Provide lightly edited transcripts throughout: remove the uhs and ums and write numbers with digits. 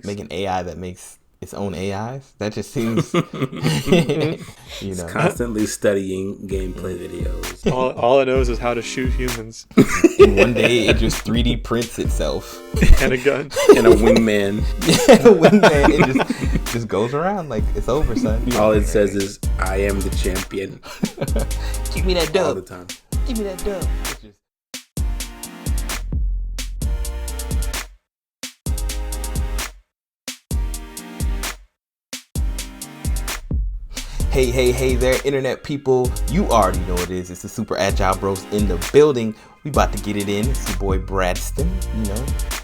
make an AI that makes its own AIs? That just seems, It's constantly studying gameplay videos. All it knows is how to shoot humans. And one day it just 3D prints itself. And a gun. And a wingman. A wingman. It just goes around like it's over, son. All it says is, I am the champion. Give me that dub. All the time. Give me that dub. Hey there, internet people. You already know it is. It's the Super Agile Bros in the building. We about to get it in. It's your boy Bradston,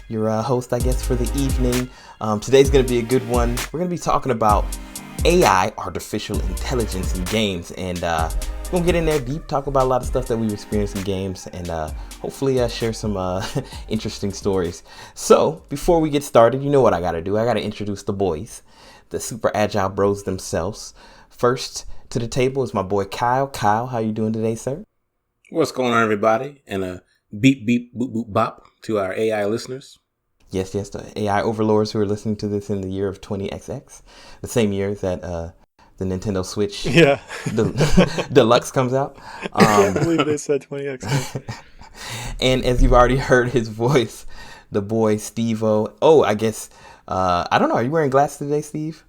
your host, I guess, for the evening. Today's going to be a good one. We're going to be talking about AI, artificial intelligence in games. And we're going to get in there deep, talk about a lot of stuff that we've experienced in games, and hopefully share some interesting stories. So before we get started, you know what I got to do. I got to introduce the boys, the Super Agile Bros themselves. First to the table is my boy Kyle. Kyle, how you doing today, sir? What's going on, everybody? And a beep, beep, boop, boop, bop to our AI listeners. Yes, the AI overlords who are listening to this in the year of 20XX, the same year that the Nintendo Switch Deluxe comes out. I can't believe they said 20XX. And as you've already heard his voice, the boy Steve-O. Oh, I guess, I don't know. Are you wearing glasses today, Steve?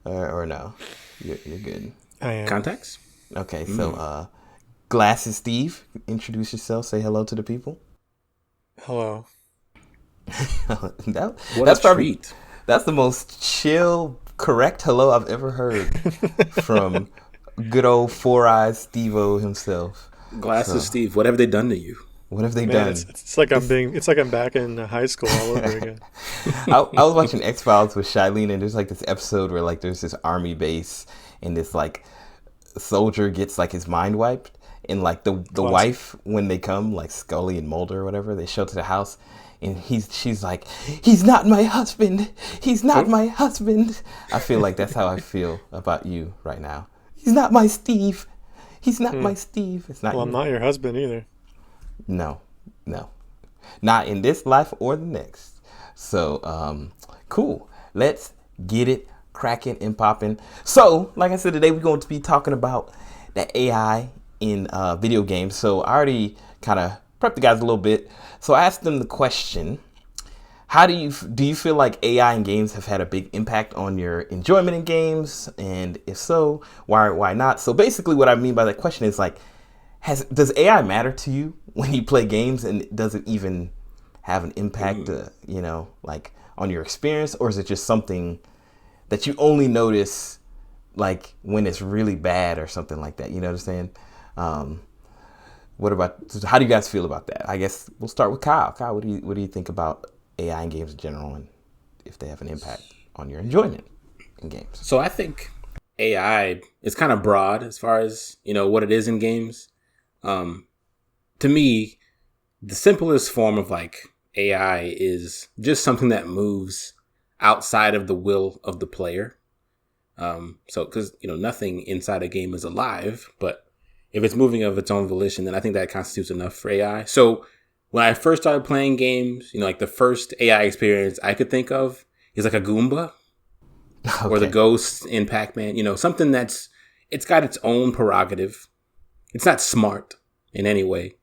Or no? You're good. I am. Contacts? Okay, so Glasses Steve, introduce yourself, say hello to the people. Hello. That's probably that's the most chill, correct hello I've ever heard from good old Four Eyes Steve-O himself. Glasses Steve, what have they done to you? What have they done? It's like I'm back in high school all over again. I was watching X-Files with Shailene, and there's like this episode where like there's this army base and this like soldier gets like his mind wiped, and like the wife, when they come, like Scully and Mulder or whatever, they show to the house, and she's like, he's not my husband. He's not my husband. I feel like that's how I feel about you right now. He's not my Steve. He's not my Steve. It's not. Well, I'm not your husband either. No, not in this life or the next. So, cool. Let's get it cracking and popping. So, like I said, today we're going to be talking about the AI in video games. So I already kind of prepped the guys a little bit. So I asked them the question: how do you feel like AI in games have had a big impact on your enjoyment in games? And if so, why not? So basically, what I mean by that question is like, does AI matter to you when you play games, and does it even have an impact, like on your experience, or is it just something that you only notice like when it's really bad or something like that? You know what I'm saying? How do you guys feel about that? I guess we'll start with Kyle. Kyle, what do you think about AI in games in general, and if they have an impact on your enjoyment in games? So I think AI is kind of broad as far as, what it is in games. To me, the simplest form of like AI is just something that moves outside of the will of the player. So because, nothing inside a game is alive, but if it's moving of its own volition, then I think that constitutes enough for AI. So when I first started playing games, like the first AI experience I could think of is like a Goomba or the ghosts in Pac-Man, something it's got its own prerogative. It's not smart in any way,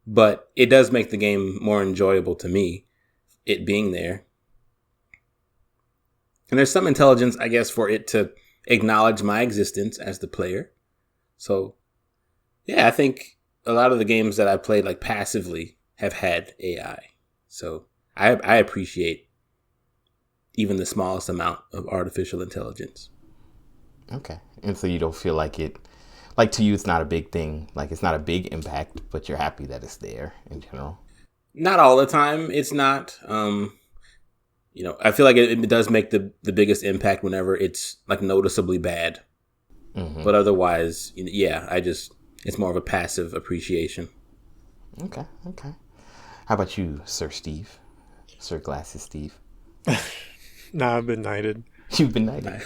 but it does make the game more enjoyable to me, it being there. And there's some intelligence, I guess, for it to acknowledge my existence as the player. So, yeah, I think a lot of the games that I played like passively have had AI. So I appreciate even the smallest amount of artificial intelligence. Okay. And so you don't feel like like to you, it's not a big thing. Like it's not a big impact, but you're happy that it's there in general. Not all the time. It's not. I feel like it does make the biggest impact whenever it's like noticeably bad. Mm-hmm. But otherwise, it's more of a passive appreciation. Okay. How about you, Sir Steve? Sir Glasses Steve? Nah, I've been knighted. You've been knighted.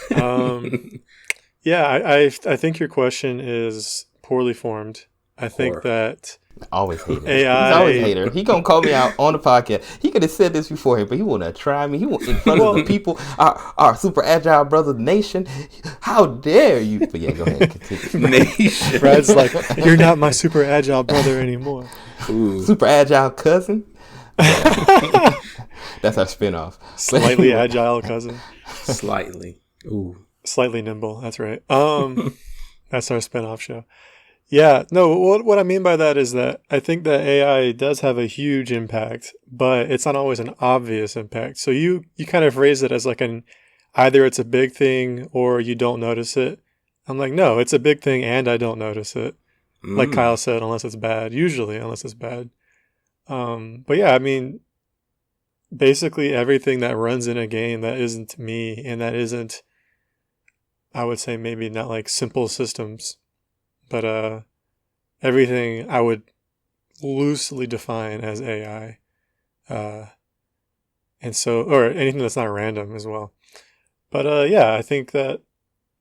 Yeah, I think your question is poorly formed. I think that Always hater. AI. He's always a hater. He gonna call me out on the podcast. He could have said this beforehand, but he wanna try me. He want in front of the people, our super agile brother nation. How dare you? But yeah, go ahead. Continue. Nation. Brad's like, you're not my super agile brother anymore. Ooh. Super agile cousin. That's our spinoff. Slightly agile cousin. Slightly. Ooh. Slightly nimble. That's right. That's our spinoff show. Yeah. No, what I mean by that is that I think that AI does have a huge impact, but it's not always an obvious impact. So you kind of phrase it as like either it's a big thing or you don't notice it. I'm like, no, it's a big thing and I don't notice it. Like Kyle said, unless it's bad. Usually, unless it's bad. But yeah, I mean, basically everything that runs in a game that isn't me and that isn't, I would say maybe not like simple systems, but everything I would loosely define as AI. And so, or anything that's not random as well. But yeah, I think that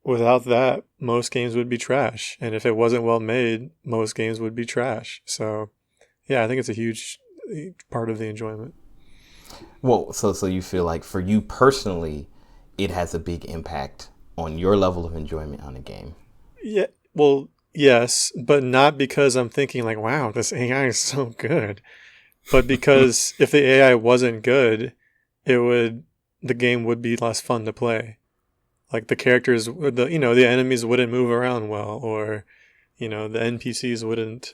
without that, most games would be trash. And if it wasn't well made, most games would be trash. So yeah, I think it's a huge part of the enjoyment. Well, so you feel like for you personally, it has a big impact on your level of enjoyment on a game. Yeah, well, yes, but not because I'm thinking like, wow, this AI is so good. But because if the AI wasn't good, the game would be less fun to play. Like the characters, the enemies wouldn't move around well, or the NPCs wouldn't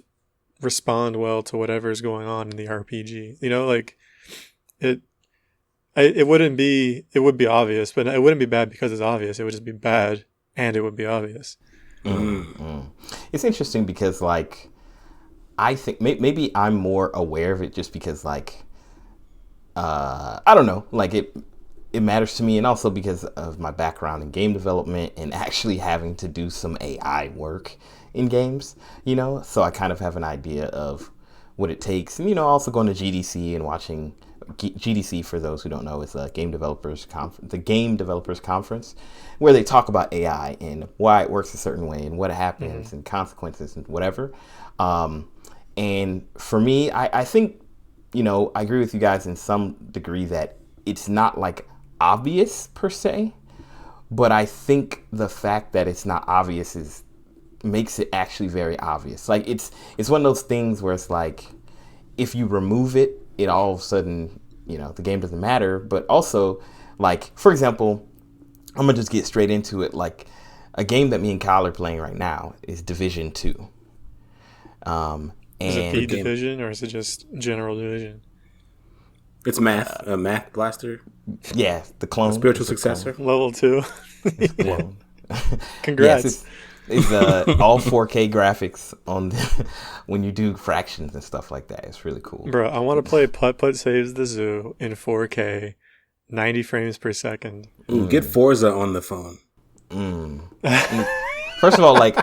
respond well to whatever's going on in the RPG. Like it wouldn't be. It would be obvious, but it wouldn't be bad because it's obvious. It would just be bad, and it would be obvious. Mm-hmm. It's interesting because like I think maybe I'm more aware of it just because like I don't know, like it matters to me, and also because of my background in game development and actually having to do some AI work in games, so I kind of have an idea of what it takes. And also going to GDC and watching GDC, for those who don't know, is the Game Developers Conference, where they talk about AI and why it works a certain way and what happens and consequences and whatever. And for me, I think, I agree with you guys in some degree that it's not like obvious per se, but I think the fact that it's not obvious makes it actually very obvious. Like it's one of those things where it's like if you remove it, it all of a sudden, the game doesn't matter. But also, like, for example, I'm gonna just get straight into it. Like a game that me and Kyle are playing right now is Division 2. Is it the Division or is it just general Division? It's math, a math blaster. Yeah, the clone, spiritual successor, level 2. Clone. Congrats. Yes, it's all 4K graphics on when you do fractions and stuff like that. It's really cool. Bro, I want to play Putt Putt Saves the Zoo in 4K, 90 frames per second. Get Forza on the phone. First of all, like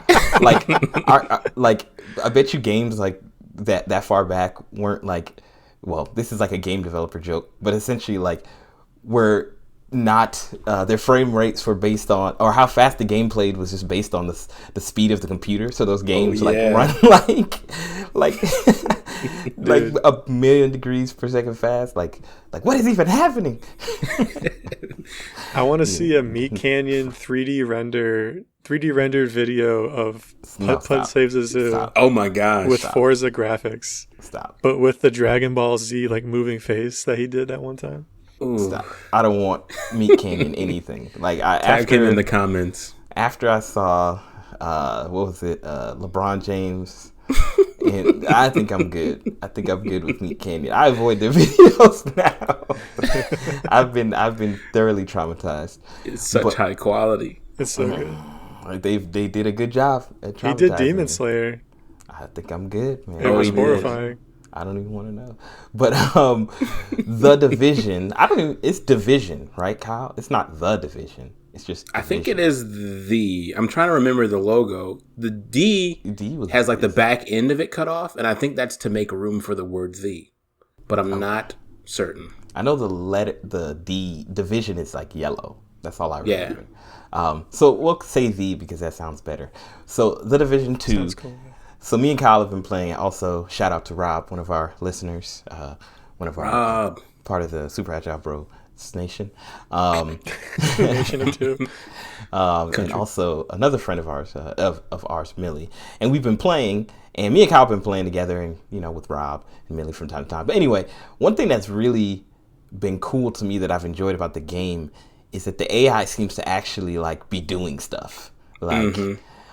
I bet you games like that far back weren't like, well, this is like a game developer joke, but essentially like were not their frame rates were based on, or how fast the game played was just based on the speed of the computer. So those games like run like like a million degrees per second fast. Like what is even happening? I want to see a Meat Canyon 3D rendered video of Putt Putt Saves the Zoo. Stop. Oh my gosh! With Forza graphics. Stop. But with the Dragon Ball Z like moving face that he did that one time. Ooh. Stop. I don't want Meat Canyon anything. Like tag him in the comments. After I saw what was it, LeBron James, and I think I'm good. I think I'm good with Meat Canyon. I avoid their videos now. I've been thoroughly traumatized. It's such high quality. It's so good. They did a good job at traumatizing. He did Demon Slayer. I think I'm good, man. It was horrifying. I don't even want to know. But The Division, it's Division, right, Kyle? It's not The Division. It's just Division. I think it is I'm trying to remember the logo. The D has like the back end of it cut off, and I think that's to make room for the word the. But I'm not certain. I know the D Division is like yellow. That's all I remember. Yeah. So we'll say the because that sounds better. So The Division 2. Sounds cool. So me and Kyle have been playing. Also, shout out to Rob, one of our listeners, one of our part of the Super Agile Bros Nation, Nation of two. and also another friend of ours, Millie. And we've been playing, and me and Kyle have been playing together, and with Rob and Millie from time to time. But anyway, one thing that's really been cool to me that I've enjoyed about the game is that the AI seems to actually like be doing stuff, like.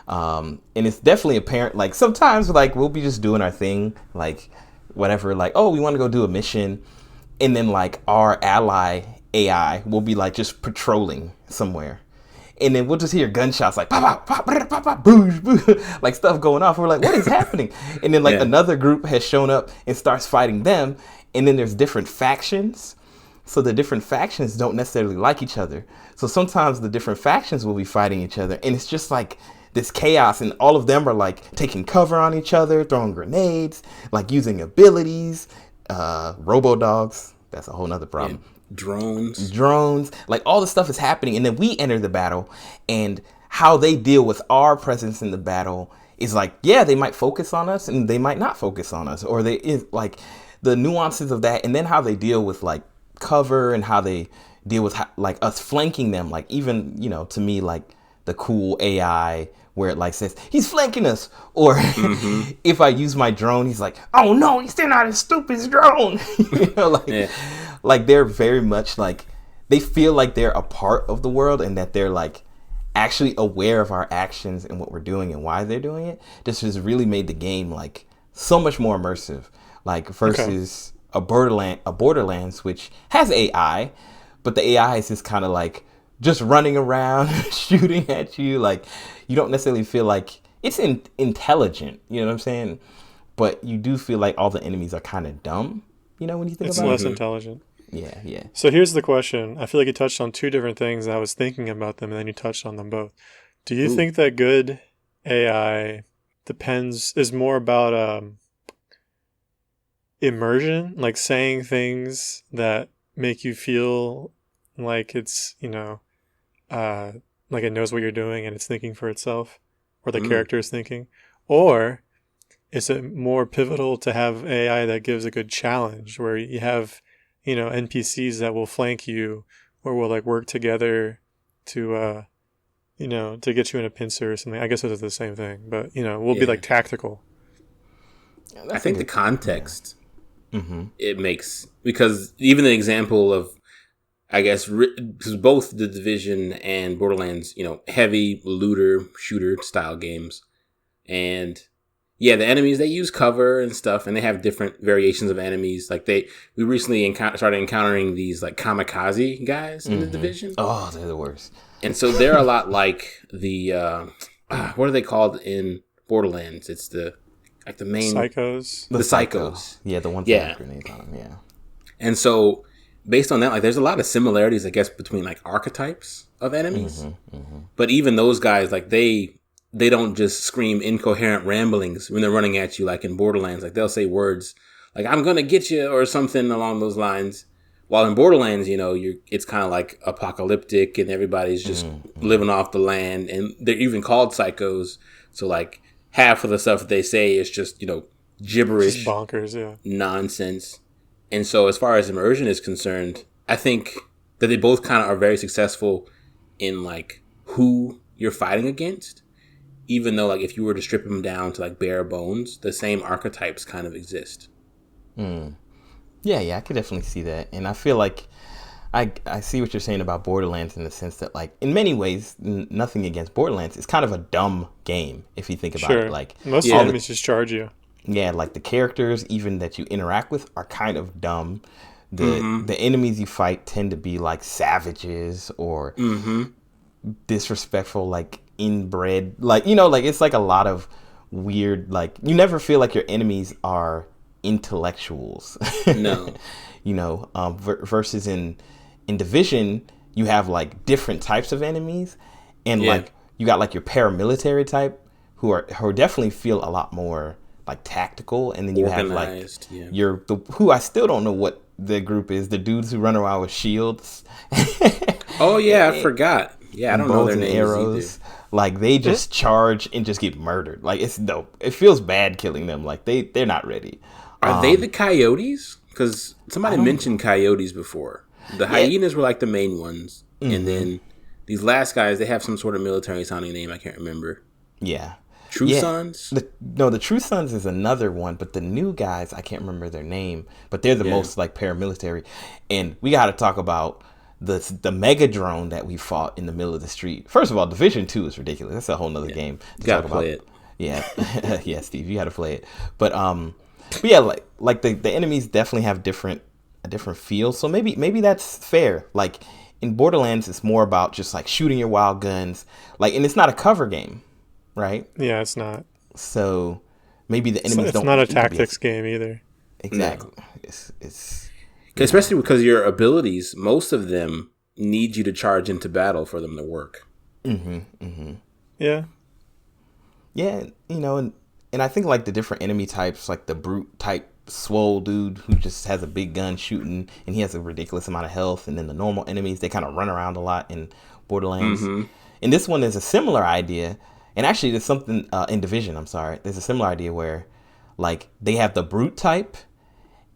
And it's definitely apparent, like sometimes like we'll be just doing our thing, like whatever, like, oh, we want to go do a mission, and then like our ally AI will be like just patrolling somewhere, and then we'll just hear gunshots like pop, pop, pop, pop, pop, boosh, boosh, like stuff going off. We're like, what is happening? And then like another group has shown up and starts fighting them, and then there's different factions. So the different factions don't necessarily like each other. So sometimes the different factions will be fighting each other, and it's just like this chaos, and all of them are like taking cover on each other, throwing grenades, like using abilities, robo dogs. That's a whole nother problem. And drones, like all the stuff is happening, and then we enter the battle, and how they deal with our presence in the battle is like, yeah, they might focus on us, and they might not focus on us, or they is like the nuances of that, and then how they deal with like cover, and how they deal with like us flanking them, like even to me like the cool AI where it like says he's flanking us, or if I use my drone, he's like, oh no, he's still not as stupid as drone. Like they're very much like they feel like they're a part of the world, and that they're like actually aware of our actions and what we're doing and why they're doing it. This has really made the game like so much more immersive, like versus a Borderlands which has AI, but the AI is just kind of like just running around shooting at you. Like you don't necessarily feel like it's intelligent, you know what I'm saying? But you do feel like all the enemies are kind of dumb, when you think it's about it. It's less intelligent. Yeah. So here's the question. I feel like you touched on two different things. I was thinking about them, and then you touched on them both. Do you think that good AI is more about immersion, like saying things that make you feel like it's, like it knows what you're doing and it's thinking for itself, or the character is thinking? Or is it more pivotal to have AI that gives a good challenge, where you have, NPCs that will flank you, or will like work together to, to get you in a pincer or something? I guess it's the same thing, but, will be like tactical. I think the context it makes, because even the example of, I guess, because both the Division and Borderlands, heavy looter shooter style games, and the enemies, they use cover and stuff, and they have different variations of enemies. Like we recently started encountering these like kamikaze guys in the Division. Oh, they're the worst. And so they're a lot like the what are they called in Borderlands? It's the main psychos. The psychos. Yeah, the ones that have grenades on them. Yeah. And so based on that, like there's a lot of similarities, I guess, between like archetypes of enemies. But even those guys, like they don't just scream incoherent ramblings when they're running at you like in Borderlands. Like they'll say words like "I'm gonna get you" or something along those lines. While in Borderlands, it's kind of like apocalyptic, and everybody's just living off the land, and they're even called psychos. So like half of the stuff that they say is just gibberish, just bonkers, nonsense. And so as far as immersion is concerned, I think that they both kind of are very successful in like who you're fighting against, even though like if you were to strip them down to like bare bones, the same archetypes kind of exist. Yeah, I could definitely see that. And I feel like I see what you're saying about Borderlands in the sense that like in many ways, nothing against Borderlands, it's kind of a dumb game if you think about it. Like most enemies just charge you. Yeah, like the characters even that you interact with are kind of dumb. The enemies you fight tend to be like savages or disrespectful, like inbred, like like it's like a lot of weird, like you never feel like your enemies are intellectuals. No. Versus in Division you have like different types of enemies, and like you got like your paramilitary type who definitely feel a lot more like tactical, and then you organized, have like who I still don't know what the group is, the dudes who run around with shields. Oh yeah, I forgot. Yeah, I don't know their names arrows. Like they just charge and just get murdered. Like it's dope. It feels bad killing them. Like they're not ready. Are they the coyotes? Because somebody mentioned coyotes before. The hyenas were like the main ones, and then these last guys, they have some sort of military sounding name. I can't remember. Yeah. True Sons? The True Sons is another one, but the new guys, I can't remember their name, but they're the most like paramilitary. And we got to talk about the mega drone that we fought in the middle of the street. First of all, Division 2 is ridiculous. That's a whole nother game. You got to play it. Yeah. Yeah, Steve, you got to play it. But yeah, like the enemies definitely have a different feel. So maybe that's fair. Like in Borderlands, it's more about just like shooting your wild guns. Like, and it's not a cover game, right? Yeah, it's not. So maybe the enemies it's don't. It's not a tactics game either. Exactly. No. It's especially because your abilities, most of them need you to charge into battle for them to work. Yeah. Yeah, and I think like the different enemy types, like the brute type swole dude who just has a big gun shooting and he has a ridiculous amount of health, and then the normal enemies, they kind of run around a lot in Borderlands. And this one is a similar idea, and actually there's something in Division, there's a similar idea where like they have the brute type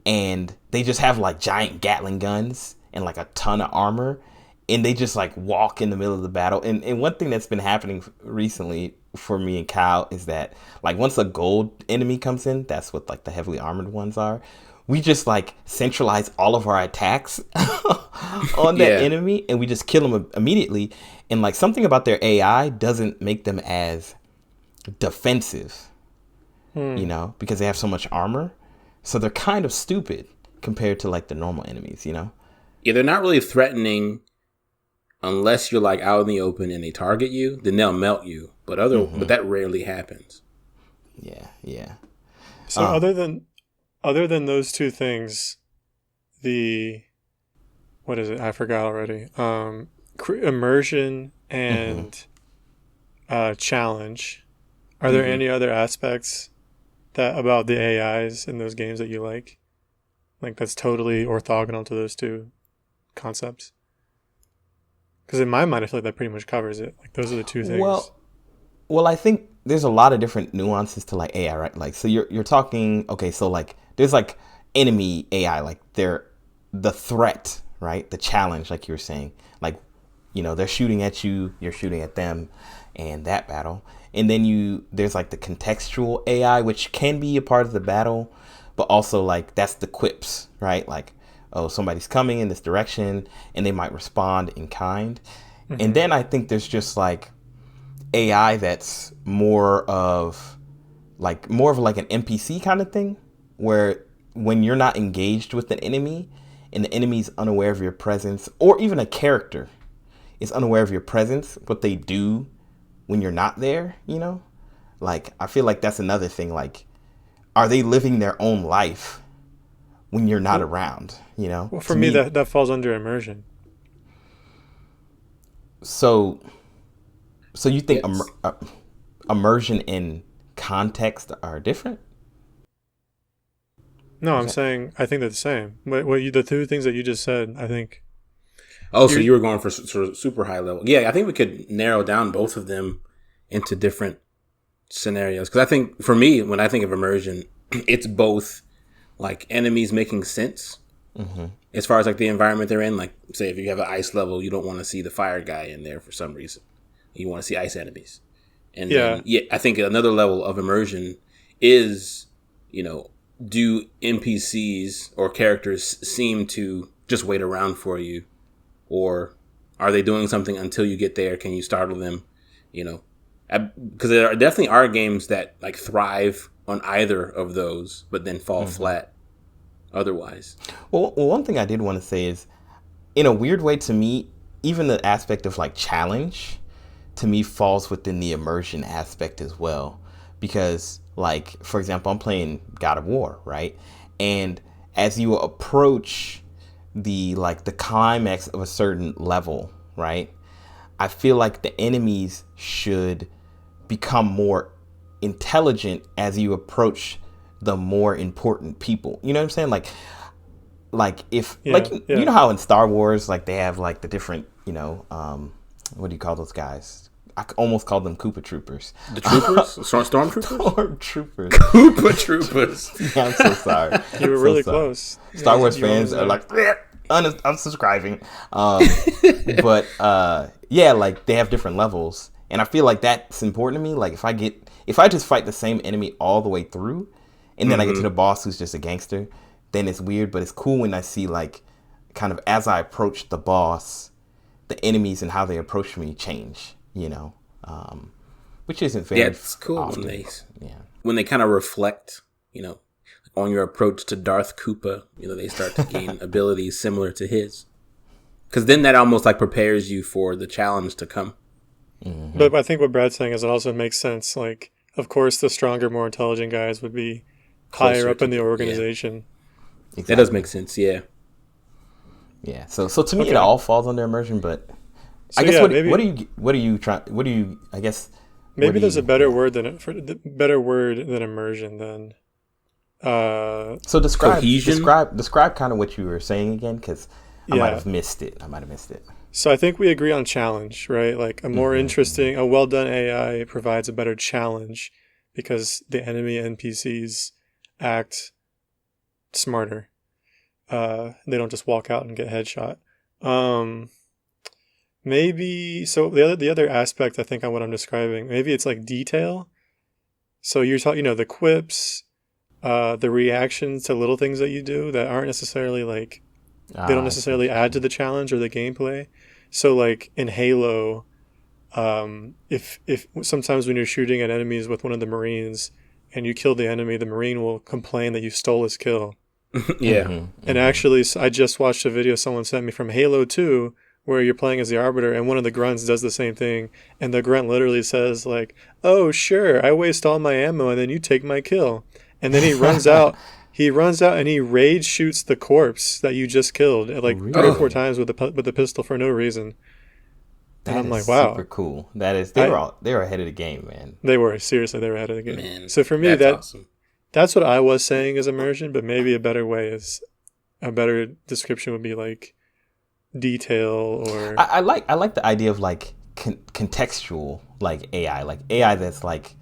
and they just have like giant Gatling guns and like a ton of armor, and they just like walk in the middle of the battle. And one thing that's been happening recently for me and Kyle is that like once a gold enemy comes in, that's what like the heavily armored ones are, we just like centralize all of our attacks on that enemy, and we just kill them immediately. And like something about their AI doesn't make them as defensive, because they have so much armor. So they're kind of stupid compared to like the normal enemies, Yeah, they're not really threatening unless you're like out in the open and they target you, then they'll melt you. But but that rarely happens. Yeah. So other than those two things, what is it? I forgot already. Immersion and challenge. Are there any other aspects about the AIs in those games that you like? Like that's totally orthogonal to those two concepts? Because in my mind, I feel like that pretty much covers it. Like those are the two things. Well, I think there's a lot of different nuances to like AI, right? Like, so you're talking, okay, so like there's like enemy AI, like they're the threat, right? The challenge, like you were saying, like, they're shooting at you, you're shooting at them, and that battle. And then there's like the contextual AI, which can be a part of the battle, but also like that's the quips, right? Like, oh, somebody's coming in this direction, and they might respond in kind. And then I think there's just like AI that's more of like an NPC kind of thing, where when you're not engaged with an enemy and the enemy's unaware of your presence, or even a character is unaware of your presence, what they do when you're not there, like I feel like that's another thing. Like, are they living their own life when you're not around? Well, for me, that falls under immersion. So you think immersion and context are different? No, I'm saying I think they're the same. The two things that you just said, I think. Oh, so you were going for sort of super high level. Yeah, I think we could narrow down both of them into different scenarios. Because I think, for me, when I think of immersion, it's both like enemies making sense as far as like the environment they're in. Like, say, if you have an ice level, you don't want to see the fire guy in there for some reason. You want to see ice enemies. And then, I think another level of immersion is, do NPCs or characters seem to just wait around for you? Or are they doing something until you get there? Can you startle them? Because there definitely are games that like thrive on either of those, but then fall flat otherwise. Well, one thing I did want to say is, in a weird way, to me, even the aspect of like challenge, to me, falls within the immersion aspect as well. Because, like, for example, I'm playing God of War, right? And as you approach the climax of a certain level, right, I feel like the enemies should become more intelligent as you approach the more important people. You know what I'm saying? Like if you know how in Star Wars, like they have like the different, what do you call those guys? I almost called them Koopa Troopers. The troopers? Stormtroopers? Stormtroopers. Koopa Troopers. Yeah, I'm so sorry. You were So really sorry. close. Star Wars You were fans almost are there. like, unsubscribing. But yeah, like they have different levels, and I feel like that's important to me. Like if I just fight the same enemy all the way through, and then I get to the boss who's just a gangster, then it's weird. But it's cool when I see like kind of as I approach the boss, the enemies and how they approach me change. You know, which isn't very It's cool often. when they kind of reflect, on your approach to Darth Koopa, they start to gain abilities similar to his. Because then that almost like prepares you for the challenge to come. Mm-hmm. But I think what Brad's saying is it also makes sense. Like, of course, the stronger, more intelligent guys would be higher Closer up in to the the- organization. Exactly. That does make sense, yeah. Yeah. So to me, Okay. it all falls under immersion. But So I guess yeah, what maybe do you try? What do you? I guess maybe there's a better word than immersion than. So describe Cohesion? describe kind of what you were saying again, because I might Yeah. have missed it. So I think we agree on challenge, right? Like a more interesting, a well done AI provides a better challenge because the enemy NPCs act smarter. They don't just walk out and get headshot. Maybe so. The other aspect I think on what I'm describing, maybe it's like detail. So you're talking, the quips, the reactions to little things that you do that aren't necessarily like they don't necessarily add to the challenge or the gameplay. So like in Halo, if sometimes when you're shooting at enemies with one of the Marines and you kill the enemy, the Marine will complain that you stole his kill. Yeah. And actually, I just watched a video someone sent me from Halo 2 where you're playing as the Arbiter and one of the grunts does the same thing. And the grunt literally says like, "Oh, sure, I waste all my ammo and then you take my kill." And then he runs out. He runs out and he rage shoots the corpse that you just killed like 3 or 4 times with the pistol for no reason. And I'm like, wow. super cool. That is they were ahead of the game, man. They were ahead of the game. Man, So for me, awesome. that's what I was saying is immersion, but maybe a better description would be like detail or I like the idea of like contextual like AI that's like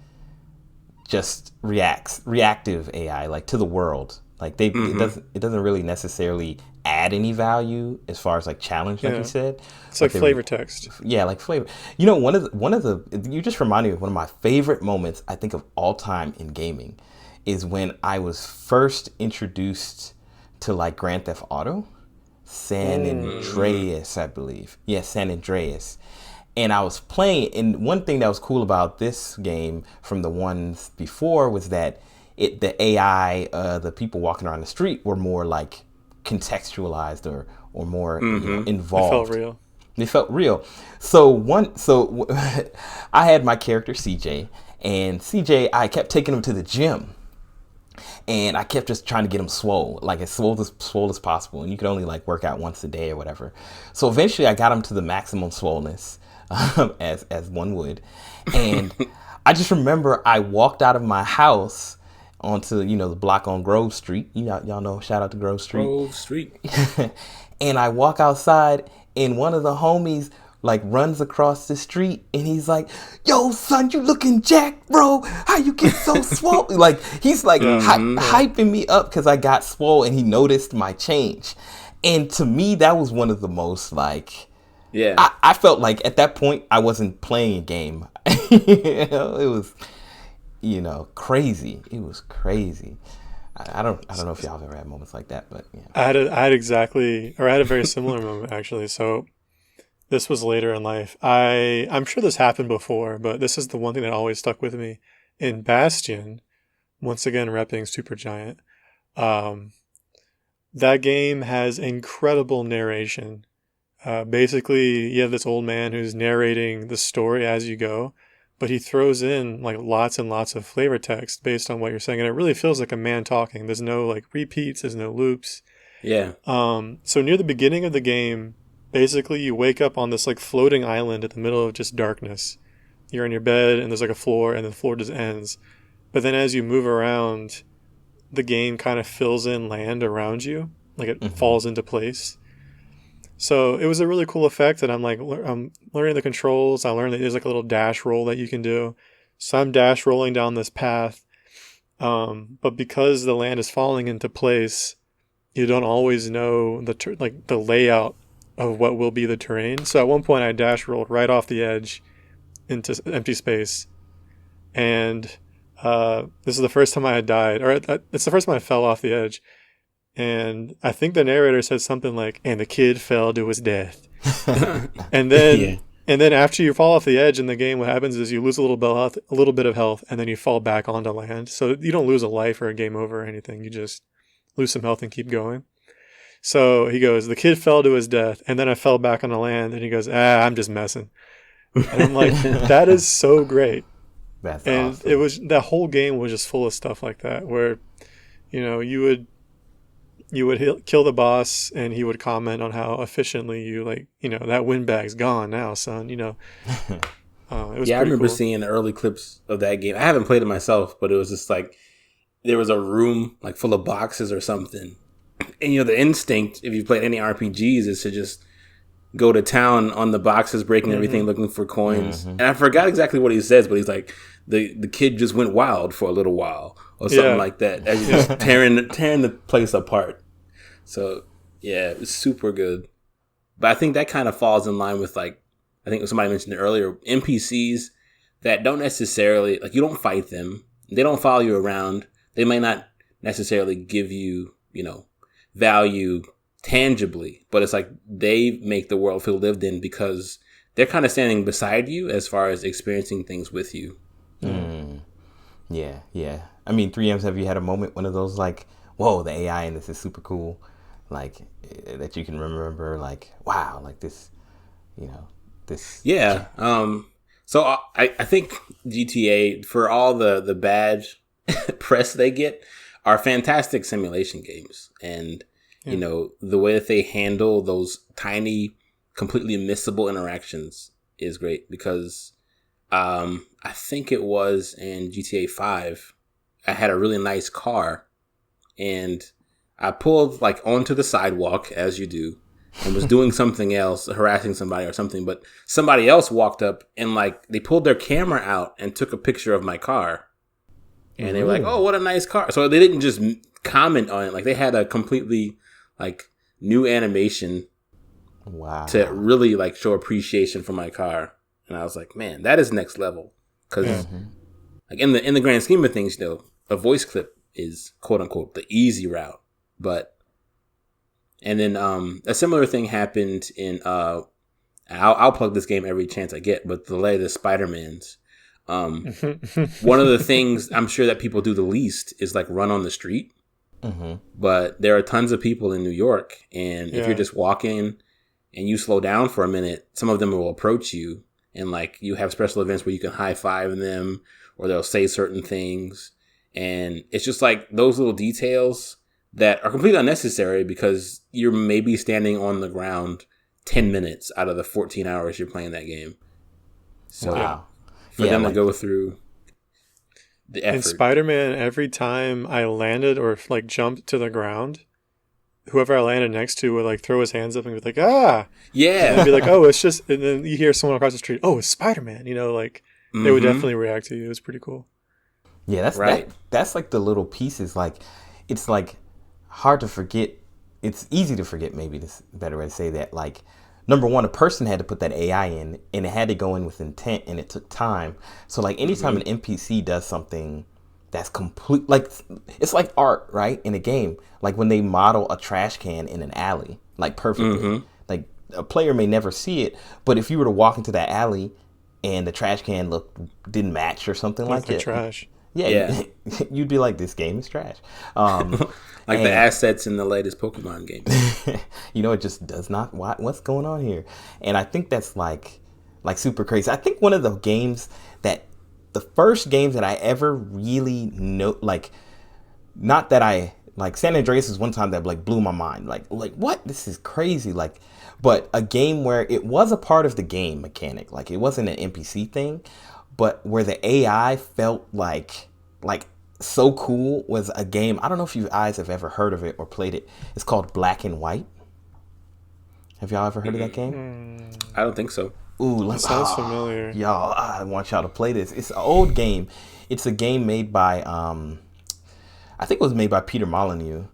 just reactive AI like to the world. Like it doesn't really necessarily add any value as far as like challenge, like you said. It's like flavor text. Yeah, like flavor. One of the you just reminded me of one of my favorite moments I think of all time in gaming is when I was first introduced to like Grand Theft Auto, San Andreas, I believe. Yeah, San Andreas. And I was playing, and one thing that was cool about this game from the ones before was that the AI, the people walking around the street were more like contextualized or more involved. It felt real. They felt real. So I had my character CJ, and CJ, I kept taking him to the gym. And I kept just trying to get him swole, like as swole as possible. And you could only like work out once a day or whatever. So eventually I got him to the maximum swollenness, as one would. And I just remember I walked out of my house onto, the block on Grove Street. Y'all know, shout out to Grove Street. Grove Street. And I walk outside and one of the homies like runs across the street and he's like, "Yo, son, you looking jacked, bro. How you get so swole?" Like he's like hyping me up because I got swole and he noticed my change. And to me, that was one of the most like, I felt like at that point I wasn't playing a game. It was, crazy. It was crazy. I don't know if y'all have ever had moments like that, but yeah. I had a very similar moment actually. So this was later in life. I'm sure this happened before, but this is the one thing that always stuck with me. In Bastion, once again repping Supergiant, that game has incredible narration. Basically, you have this old man who's narrating the story as you go, but he throws in like lots and lots of flavor text based on what you're saying, and it really feels like a man talking. There's no like repeats, there's no loops. Yeah. So near the beginning of the game, basically you wake up on this like floating island in the middle of just darkness. You're in your bed and there's like a floor and the floor just ends. But then as you move around, the game kind of fills in land around you, like it falls into place. So it was a really cool effect, and I'm learning the controls. I learned that there's like a little dash roll that you can do. So I'm dash rolling down this path, but because the land is falling into place, you don't always know like the layout of what will be the terrain. So at one point, I dash rolled right off the edge into empty space, and this is the first time I had died, or it's the first time I fell off the edge. And I think the narrator said something like, "And the kid fell to his death." And Yeah. then and then after you fall off the edge in the game, what happens is you lose a little bit of health, and then you fall back onto land. So you don't lose a life or a game over or anything. You just lose some health and keep going. So he goes, "The kid fell to his death," and then I fell back on the land, and he goes, "I'm just messing." And I'm like, that is so great. That's And awesome. it was that whole game was just full of stuff like that, where you would kill the boss, and he would comment on how efficiently that windbag's gone now, son. It was Yeah, I pretty remember cool. seeing early clips of that game. I haven't played it myself, but it was just like there was a room like full of boxes or something. And the instinct, if you played any RPGs, is to just go to town on the boxes, breaking everything, Hmm. looking for coins. And I forgot exactly what he says, but he's like, the kid just went wild for a little while or something Yeah, like that. As you're just tearing the place apart. So yeah, it was super good. But I think that kind of falls in line with like I think somebody mentioned it earlier, NPCs that don't necessarily like you don't fight them. They don't follow you around. They may not necessarily give you, value tangibly, but it's like they make the world feel lived in because they're kind of standing beside you as far as experiencing things with you. Yeah, yeah. I mean, 3Ms, have you had a moment, one of those like, whoa, the AI in this is super cool, like that you can remember, like, wow, like this, you know, this. Yeah. So I think GTA, for all the bad press they get, are fantastic simulation games. And, yeah, the way that they handle those tiny, completely missable interactions is great because I think it was in GTA 5, I had a really nice car and I pulled like onto the sidewalk as you do and was doing something else, harassing somebody or something, but somebody else walked up and like they pulled their camera out and took a picture of my car. And they were like, "Oh, Ooh, what a nice car." So they didn't just comment on it. Like they had a completely like new animation to wow. really like show appreciation for my car. And I was like, "Man, that is next level." yeah. Cuz like in the grand scheme of things, a voice clip is quote unquote the easy route. But and then a similar thing happened in I'll plug this game every chance I get, but the latest Spider-Man's. Um, One of the things I'm sure that people do the least is like run on the street. Mm-hmm. But there are tons of people in New York, and if you're Yeah, just walking and you slow down for a minute, some of them will approach you, and like you have special events where you can high five them, or they'll say certain things, and it's just like those little details that are completely unnecessary because you're maybe standing on the ground 10 minutes out of the 14 hours you're playing that game. So yeah. Wow. for Yeah, them to like go through the In effort. Spider-Man, every time I landed or like jumped to the ground, whoever I landed next to would like throw his hands up and be like, "Ah," and then Yeah. be like, "Oh, it's just," and then you hear someone across the street, "Oh, it's Spider-Man," like they would Mm-hmm. definitely react to you. It was pretty cool. yeah, Right. that's like the little pieces. Like it's like hard to forget. It's easy to forget. Maybe this is a better way to say that. Like number one, a person had to put that AI in, and it had to go in with intent, and it took time. So like anytime Mm-hmm. an NPC does something that's complete, like it's like art, right? In a game, like when they model a trash can in an alley, like perfectly. Mm-hmm. Like a player may never see it, but if you were to walk into that alley and the trash can didn't match or something like Looked like that, trash. yeah, Yeah. you'd be like, this game is trash. Um, Like the and assets in the latest Pokemon game. it just does not. What's going on here? And I think that's like super crazy. I think one of the games that the first games that I ever really know, like, not that I like San Andreas is one time that like blew my mind. Like what? This is crazy. Like, but a game where it was a part of the game mechanic. Like it wasn't an NPC thing, but where the AI felt like so cool was a game. I don't know if you guys have ever heard of it or played it. It's called Black and White. Have y'all ever heard of that game? I don't think so. Ooh, It sounds familiar. y'all, I want y'all to play this. It's an old game. It's a game made by I think it was made by Peter Molyneux.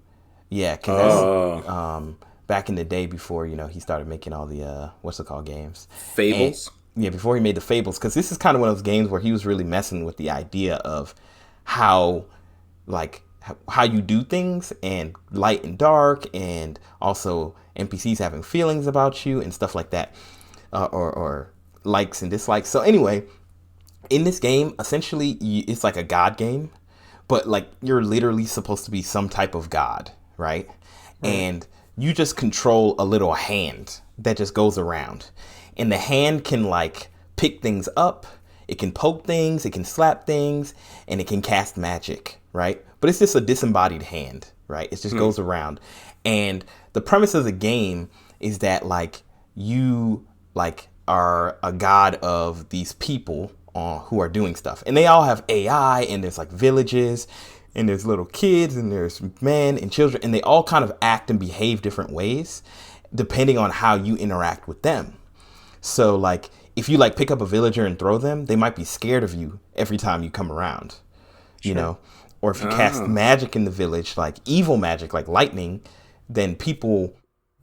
Yeah, because that's back in the day before, you know, he started making all the what's it called games. Fables. And, yeah, before he made the Fables, because this is kind of one of those games where he was really messing with the idea of how, like, how you do things, and light and dark, and also NPCs having feelings about you and stuff like that, or likes and dislikes. So anyway, in this game, essentially, it's like a god game, but like you're literally supposed to be some type of god, right? And you just control a little hand that just goes around, and the hand can like pick things up, it can poke things, it can slap things, and it can cast magic, right? But it's just a disembodied hand, right? It just goes around. And the premise of the game is that like you like are a god of these people who are doing stuff, and they all have AI, and there's like villages, and there's little kids, and there's men and children, and they all kind of act and behave different ways depending on how you interact with them. So like if you like pick up a villager and throw them, they might be scared of you every time you come around, you know. Or if you cast magic in the village, like evil magic, like lightning, then people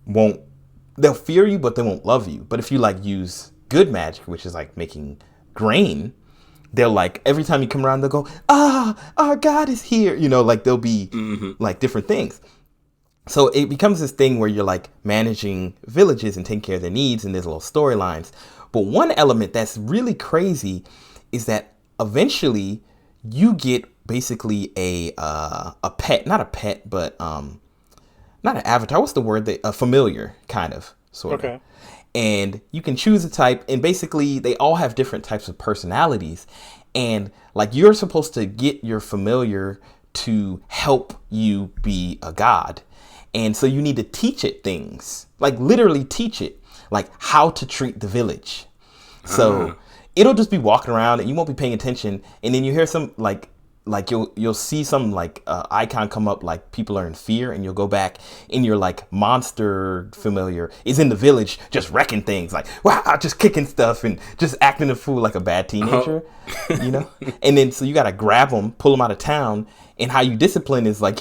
they'll fear you, but they won't love you. But if you like use good magic, which is like making grain, they'll like, every time you come around, they'll go, our God is here. You know, like there'll be like different things. So it becomes this thing where you're like managing villages and taking care of their needs, and there's little storylines. But one element that's really crazy is that eventually you get basically a pet, not a pet, but not an avatar. What's the word? A familiar, kind of, sort of. And you can choose a type, and basically they all have different types of personalities. And like you're supposed to get your familiar to help you be a god. And so you need to teach it things, like literally teach it, like how to treat the village. So it'll just be walking around and you won't be paying attention. And then you hear some like you'll see some like icon come up, like people are in fear, and you'll go back, and your like monster familiar is in the village just wrecking things, like wow, just kicking stuff and just acting a fool like a bad teenager, you know. And then so you gotta grab them, pull them out of town, and how you discipline is like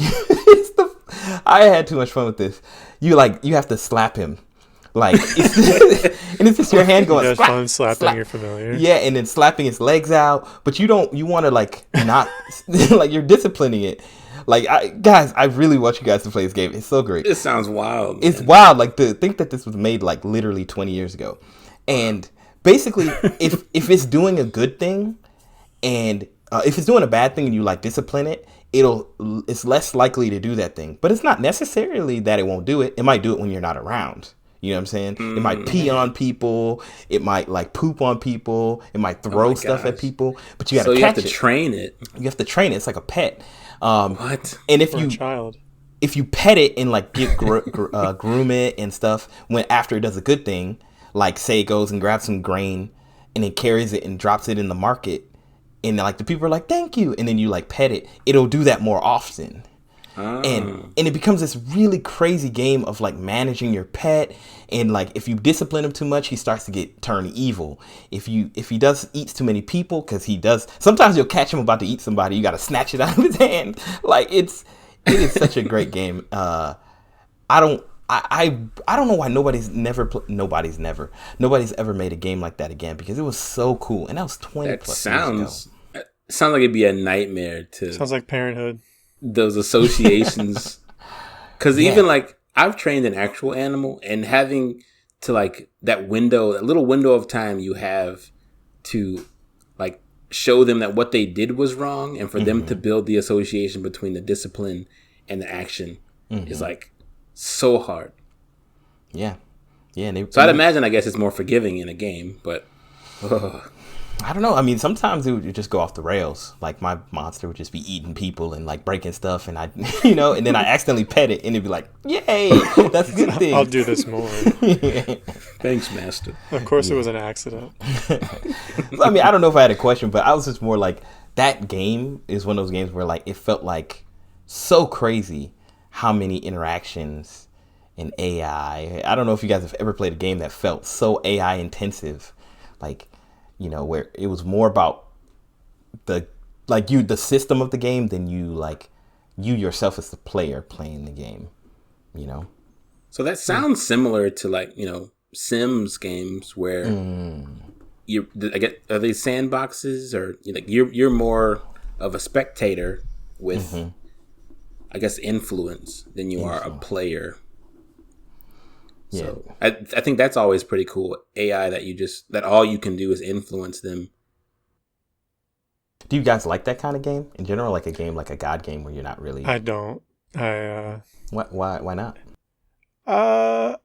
I had too much fun with this. You have to slap him. Like and it's just your hand going slap, fun slapping your familiar. Yeah, and then slapping his legs out. But you want to like not like you're disciplining it. Like guys, I really want you guys to play this game. It's so great. It sounds wild, man. It's wild. Like to think that this was made like literally 20 years ago. And basically if it's doing a good thing, and if it's doing a bad thing and you like discipline it, it's less likely to do that thing. But it's not necessarily that it won't do it. It might do it when you're not around. You know what I'm saying? It might pee on people. It might like poop on people. It might throw stuff at people. But you got to catch it. So you have to train it. You have to train it. It's like a pet. What? And For a child, if you pet it and like groom it and stuff, when after it does a good thing, like say it goes and grabs some grain and it carries it and drops it in the market, and like the people are like thank you, and then you like pet it, it'll do that more often. And it becomes this really crazy game of like managing your pet, and like if you discipline him too much, he starts to turn evil. If he eats too many people, because he does, sometimes you'll catch him about to eat somebody, you got to snatch it out of his hand. Like it is such a great game. I don't know why nobody's ever made a game like that again, because it was so cool, and that was 20 plus years ago. Sounds like it'd be a nightmare to. Sounds like Parenthood. Those associations, because even like I've trained an actual animal, and having to like that little window of time you have to like show them that what they did was wrong, and for them to build the association between the discipline and the action is like so hard. Yeah. So I'd imagine, I guess it's more forgiving in a game, but I don't know. I mean, sometimes it would just go off the rails. Like my monster would just be eating people and like breaking stuff, and I, and then I accidentally pet it, and it'd be like, "Yay, that's a good thing. I'll do this more." Thanks, master. Of course, it was an accident. I mean, I don't know if I had a question, but I was just more like, that game is one of those games where like it felt like so crazy how many interactions and AI. I don't know if you guys have ever played a game that felt so AI intensive, like, where it was more about the system of the game than you yourself as the player playing the game. So that sounds similar to Sims games where are they sandboxes, or you're more of a spectator with I guess influence than you are a player. Yeah. So I think that's always pretty cool. AI that all you can do is influence them. Do you guys like that kind of game in general, like a game like a God game where you're not really? I don't. Why not? I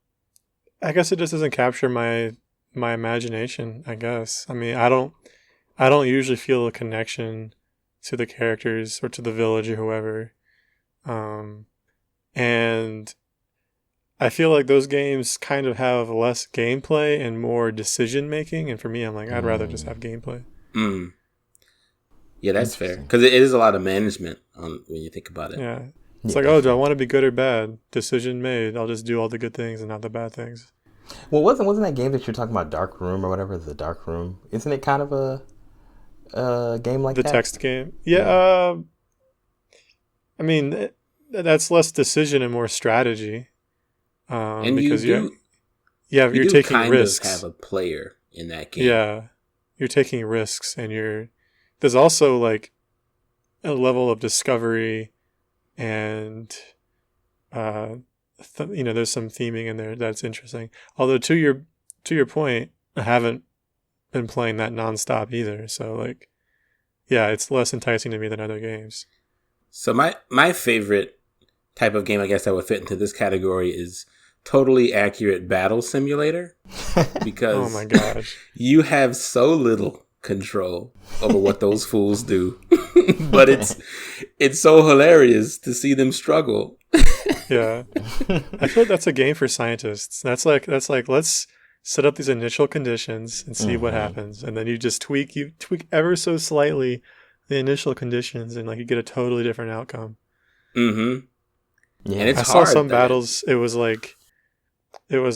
guess it just doesn't capture my imagination, I guess. I mean, I don't usually feel a connection to the characters or to the village or whoever. And I feel like those games kind of have less gameplay and more decision making, and for me, I'm like, I'd rather just have gameplay. Yeah, that's fair, because it is a lot of management when you think about it. Yeah. It's like, oh, do I want to be good or bad? Decision made. I'll just do all the good things and not the bad things. Well, wasn't that game that you're talking about, Dark Room or whatever, the Dark Room? Isn't it kind of a game like that? The text game? Yeah. I mean, that's less decision and more strategy. And because you're taking kind risks. Of have a player in that game. Yeah, you're taking risks, and there's also like a level of discovery, and there's some theming in there that's interesting. Although to your point, I haven't been playing that nonstop either. So like, yeah, it's less enticing to me than other games. So my favorite type of game, I guess, that would fit into this category is totally accurate battle simulator, because oh my gosh, you have so little control over what those fools do, but it's so hilarious to see them struggle. Yeah, I feel like that's a game for scientists. That's like let's set up these initial conditions and see what happens, and then you tweak ever so slightly the initial conditions, and like you get a totally different outcome. Yeah, and I saw some battles. It was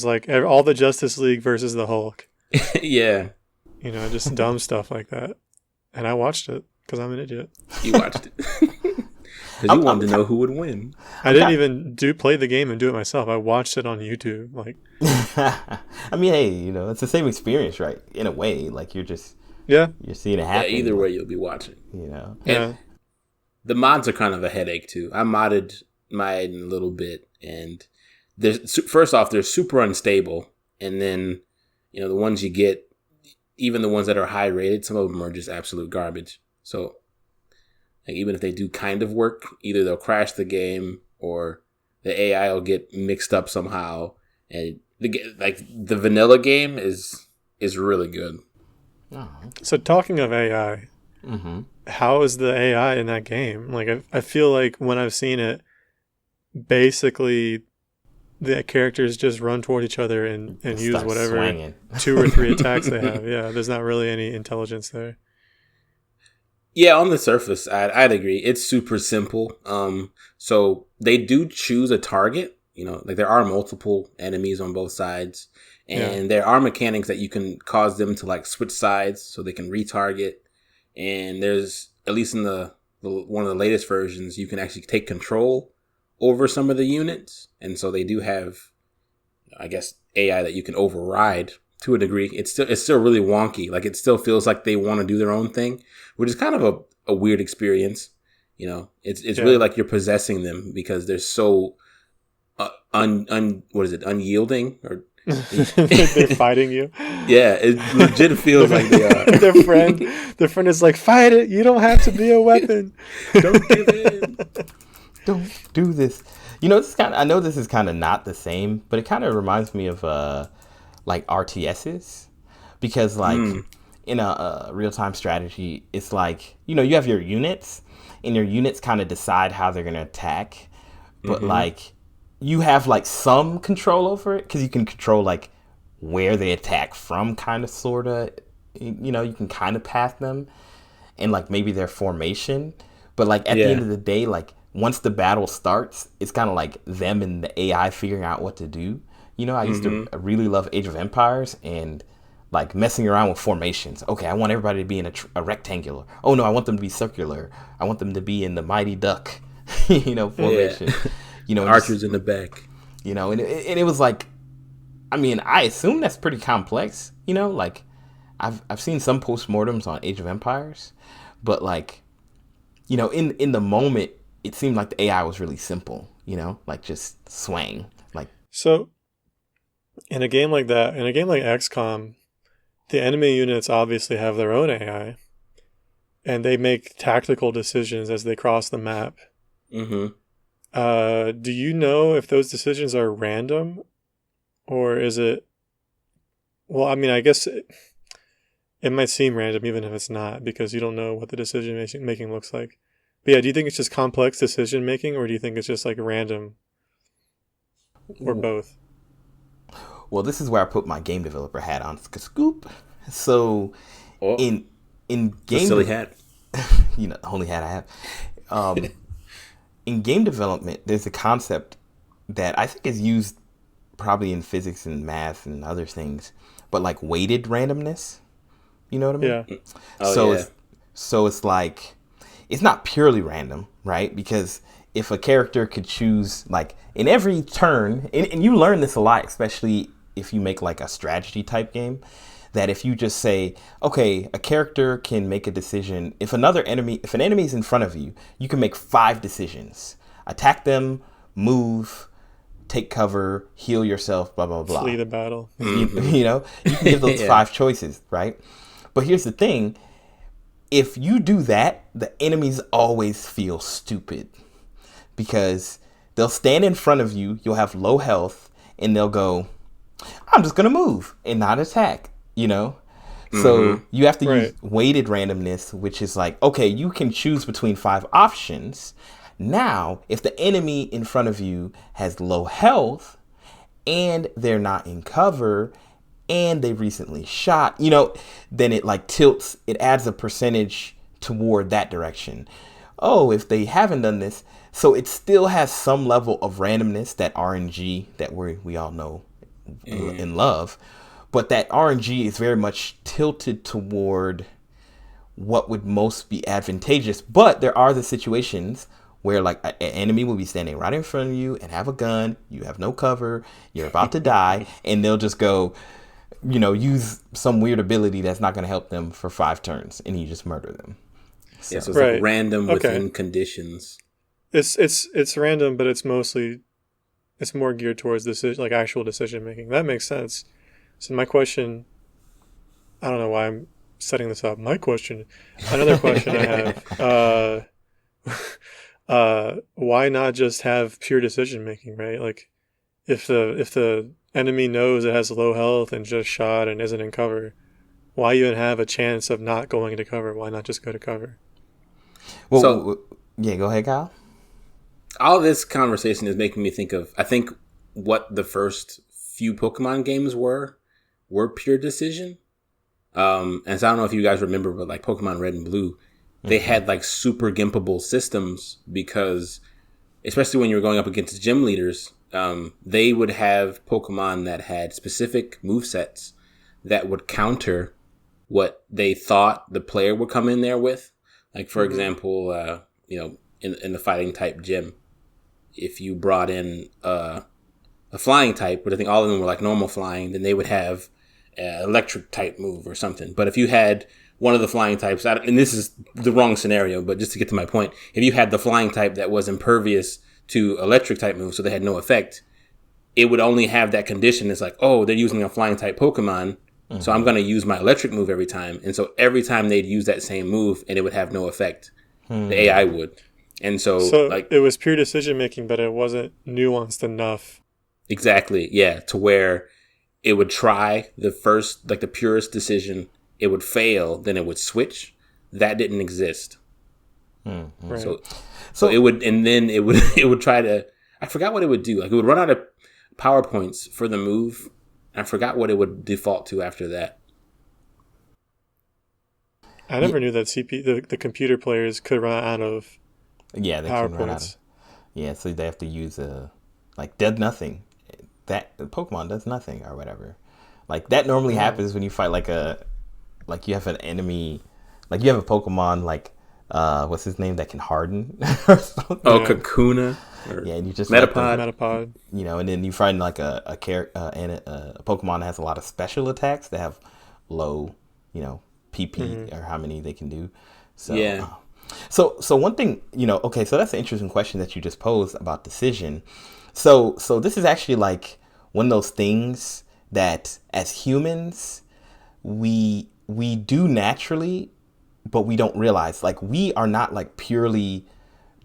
like all the Justice League versus the Hulk. Yeah, just dumb stuff like that. And I watched it because I'm an idiot. You watched it because you wanted to know who would win. I didn't even play the game and do it myself. I watched it on YouTube. Like, I mean, hey, it's the same experience, right? In a way, like you're seeing it happen. Yeah, either way, you'll be watching. And the mods are kind of a headache too. I modded mine a little bit, and first off, they're super unstable, and then the ones you get, even the ones that are high rated, some of them are just absolute garbage. So like, even if they do kind of work, either they'll crash the game or the AI will get mixed up somehow. And the vanilla game is really good. Oh. So talking of AI, how is the AI in that game? Like, I feel like when I've seen it, basically the characters just run toward each other and use whatever swinging. 2 or 3 attacks they have. Yeah, there's not really any intelligence there. Yeah, on the surface, I'd agree. It's super simple. So they do choose a target. Like there are multiple enemies on both sides, and there are mechanics that you can cause them to like switch sides so they can retarget. And there's, at least in the one of the latest versions, you can actually take control over some of the units, and so they do have, I guess, AI that you can override to a degree. It's still really wonky. Like, it still feels like they want to do their own thing, which is kind of a weird experience. It's really like you're possessing them because they're so unyielding, or they're fighting you. Yeah, it legit feels like they are. Their friend is like, fight it. You don't have to be a weapon. Don't give in. Don't do this. I know this is kind of not the same, but it kind of reminds me of like RTSs, because like in a real-time strategy, it's like, you have your units, and your units kind of decide how they're going to attack, but like you have like some control over it, because you can control like where they attack from, kind of, sort of, you can kind of path them and like maybe their formation, but like at the end of the day, like once the battle starts, it's kind of like them and the AI figuring out what to do. I used to really love Age of Empires and like messing around with formations. Okay, I want everybody to be in a rectangular. Oh no, I want them to be circular. I want them to be in the Mighty Duck, formation. Archers in the back. And it was like, I mean, I assume that's pretty complex. Like I've seen some postmortems on Age of Empires, but like, in the moment, it seemed like the AI was really simple. Like just swang. Like So in a game like that, in a game like XCOM, the enemy units obviously have their own AI, and they make tactical decisions as they cross the map. Mm-hmm. Do you know if those decisions are random, or is it? Well, I mean, I guess it might seem random even if it's not, because you don't know what the decision making looks like. But yeah, do you think it's just complex decision making, or do you think it's just like random, or both? Well, this is where I put my game developer hat on. Scoop. So, in game, silly hat. the only hat I have. In game development, there's a concept that I think is used probably in physics and math and other things, but like weighted randomness. You know what I mean? Yeah. It's like it's not purely random, right? Because if a character could choose like in every turn, and you learn this a lot, especially if you make like a strategy type game, that if you just say, okay, a character can make a decision. If an enemy is in front of you, you can make 5 decisions. Attack them, move, take cover, heal yourself, blah, blah, blah. Flee the battle. You can give those 5 choices, right? But here's the thing. If you do that, the enemies always feel stupid because they'll stand in front of you, you'll have low health, and they'll go, I'm just going to move and not attack, So you have to use weighted randomness, which is like, okay, you can choose between 5 options. Now, if the enemy in front of you has low health and they're not in cover and they recently shot, then it like tilts, it adds a percentage toward that direction. Oh, if they haven't done this, so it still has some level of randomness, that RNG that we all know and love, but that RNG is very much tilted toward what would most be advantageous. But there are the situations where like an enemy will be standing right in front of you and have a gun, you have no cover, you're about to die, and they'll just go, use some weird ability that's not going to help them for 5 turns, and you just murder them. So it's like random within conditions. It's random, but it's more geared towards like actual decision making. That makes sense. So my question, I don't know why I'm setting this up. Another question I have, why not just have pure decision making, right? Like if the enemy knows it has low health and just shot and isn't in cover, why even have a chance of not going into cover? Why not just go to cover? Well, go ahead, Kyle. All this conversation is making me think of, I think, what the first few Pokemon games were pure decision. And so I don't know if you guys remember, but like Pokemon Red and Blue, they had like super gimpable systems because, especially when you were going up against gym leaders, they would have Pokemon that had specific movesets that would counter what they thought the player would come in there with. Like, for example, in the fighting type gym, if you brought in a flying type, but I think all of them were like normal flying, then they would have an electric type move or something. But if you had one of the flying types, and this is the wrong scenario, but just to get to my point, if you had the flying type that was impervious to electric type moves, so they had no effect, it would only have that condition. It's like, oh, they're using a flying type Pokemon, so I'm going to use my electric move every time. And so every time they'd use that same move and it would have no effect, the AI would. And so like it was pure decision making, but it wasn't nuanced enough. Exactly. Yeah. To where it would try the first, like the purest decision, it would fail, then it would switch. That didn't exist. Right. So it would, and then it would try to, I forgot what it would do. Like it would run out of PowerPoints for the move. I forgot what it would default to after that. I never knew that the computer players could run out of they PowerPoints. can run out of Yeah, so they have to use a like does nothing. That Pokemon does nothing or whatever. Like that normally happens when you fight like you have an enemy, like you have a Pokemon like what's his name that can harden or something. Oh, Yeah. Kakuna or Yeah, and you just let them, Metapod. Metapod. and then you find like a Pokemon that has a lot of special attacks that have low, PP or how many they can do. So Yeah. so one thing, okay, so that's an interesting question that you just posed about decision. So this is actually like one of those things that as humans we do naturally, but we don't realize. Like we are not like purely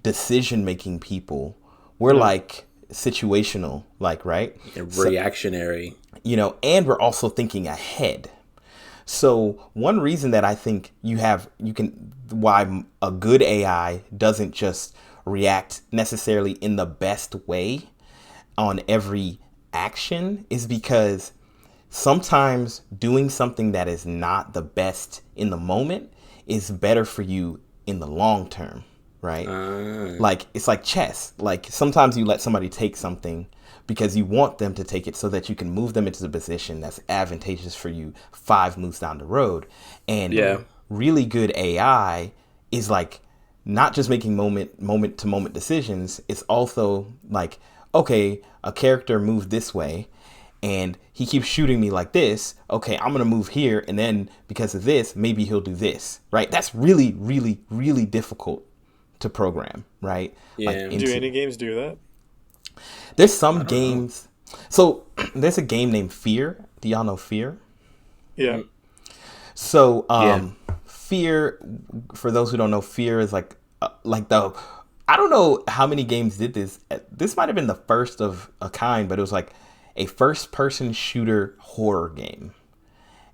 decision making people. We're like situational, like right? So, Reactionary. and we're also thinking ahead. So one reason that I think why a good AI doesn't just react necessarily in the best way on every action is because sometimes doing something that is not the best in the moment is better for you in the long term, right? Like it's like chess. Like sometimes you let somebody take something because you want them to take it so that you can move them into the position that's advantageous for you 5 moves down the road. And Yeah. really good AI is like not just making moment to moment decisions. It's also like, okay, a character moved this way and he keeps shooting me like this. Okay, I'm gonna move here, and then because of this, maybe he'll do this. Right? That's really, really, really difficult to program. Right? Like Yeah. Do any games do that? there's some I don't know. games. So there's a game named Fear. Do y'all know Fear? Yeah. So Yeah. Fear, for those who don't know, Fear is like the I don't know how many games did this. This might have been the first of a kind, but it was like a first person shooter horror game.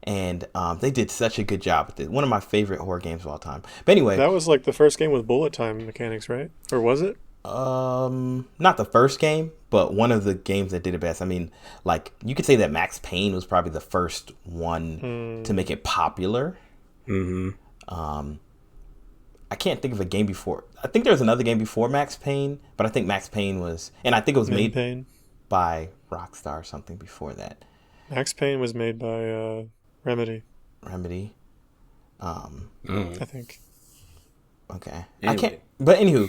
And they did such a good job with it. One of my favorite horror games of all time. But anyway, That was like the first game with bullet time mechanics, right? Or was it? not the first game, but one of the games that did it best. I mean, like you could say that Max Payne was probably the first one to make it popular. I can't think of a game before. I think there was another game before Max Payne, but I think Max Payne was, and I think it was Min made Payne. by Rockstar or something before that. Max Payne was made by Remedy, Remedy. I think. Okay. I Anyway. can't. But anywho,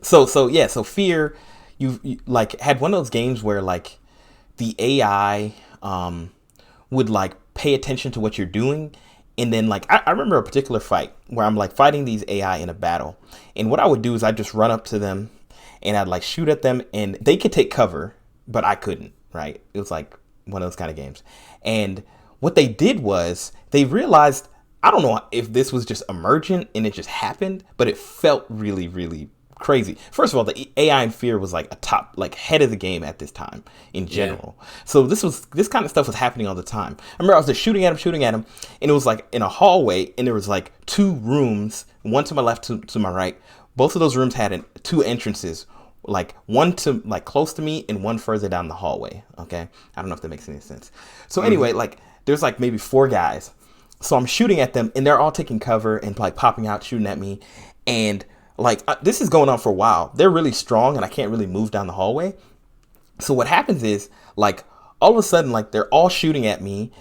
so Fear, you like had one of those games where like the AI would like pay attention to what you're doing. And then like I remember a particular fight where I'm like fighting these AI in a battle. And what I would do is I'd just run up to them and I'd like shoot at them and they could take cover, but I couldn't, right? It was like one of those kind of games. And what they did was they realized, I don't know if this was just emergent and it just happened, but it felt really, really crazy. First of all, the AI in Fear was like a top, like head of the game at this time in general. So this kind of stuff was happening all the time. I remember I was just shooting at him, and it was like in a hallway, and there was like 2 rooms, one to my left, to my right. Both of those rooms had 2 entrances, like one to like close to me and one further down the hallway. Okay, I don't know if that makes any sense. So anyway, like there's like maybe 4 guys. So I'm shooting at them, and they're all taking cover and like popping out, shooting at me, and like this is going on for a while. They're really strong, and I can't really move down the hallway. So what happens is like all of a sudden like they're all shooting at me,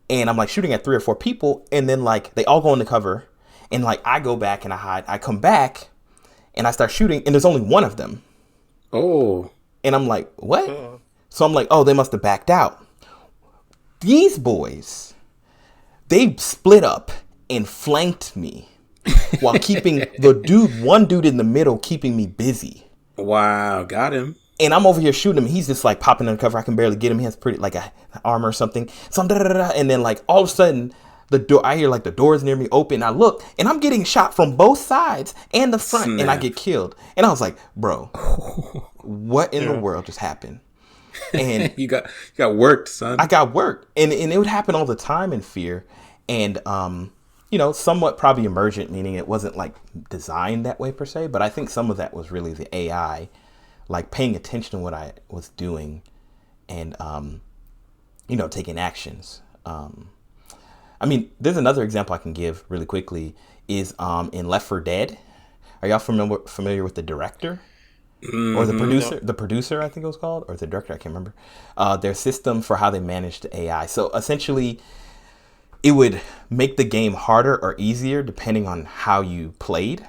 and I'm like shooting at 3 or 4 people, and then like they all go into cover, and like I go back and I hide. I come back, and I start shooting, and there's only one of them, Oh. and I'm like, what? Uh-oh. So I'm like, oh, they must have backed out. These boys, they split up and flanked me while keeping one dude in the middle, keeping me busy. Wow. Got him. And I'm over here shooting him. He's just like popping under cover. I can barely get him. He has pretty like a armor or something. So I'm and then like all of a sudden I hear like the doors near me open. I look and I'm getting shot from both sides and the front, and I Snap. get killed. And I was like, bro, what in the world just happened? And you got worked, son. I got worked, and it would happen all the time in Fear, and somewhat probably emergent, meaning it wasn't like designed that way per se, but I think some of that was really the AI, like paying attention to what I was doing, and taking actions. I mean, there's another example I can give really quickly is in Left 4 Dead. Are y'all familiar with the director? Or the producer, the producer, I think it was called, or the director, I can't remember. Their system for how they manage the AI. So essentially, it would make the game harder or easier depending on how you played.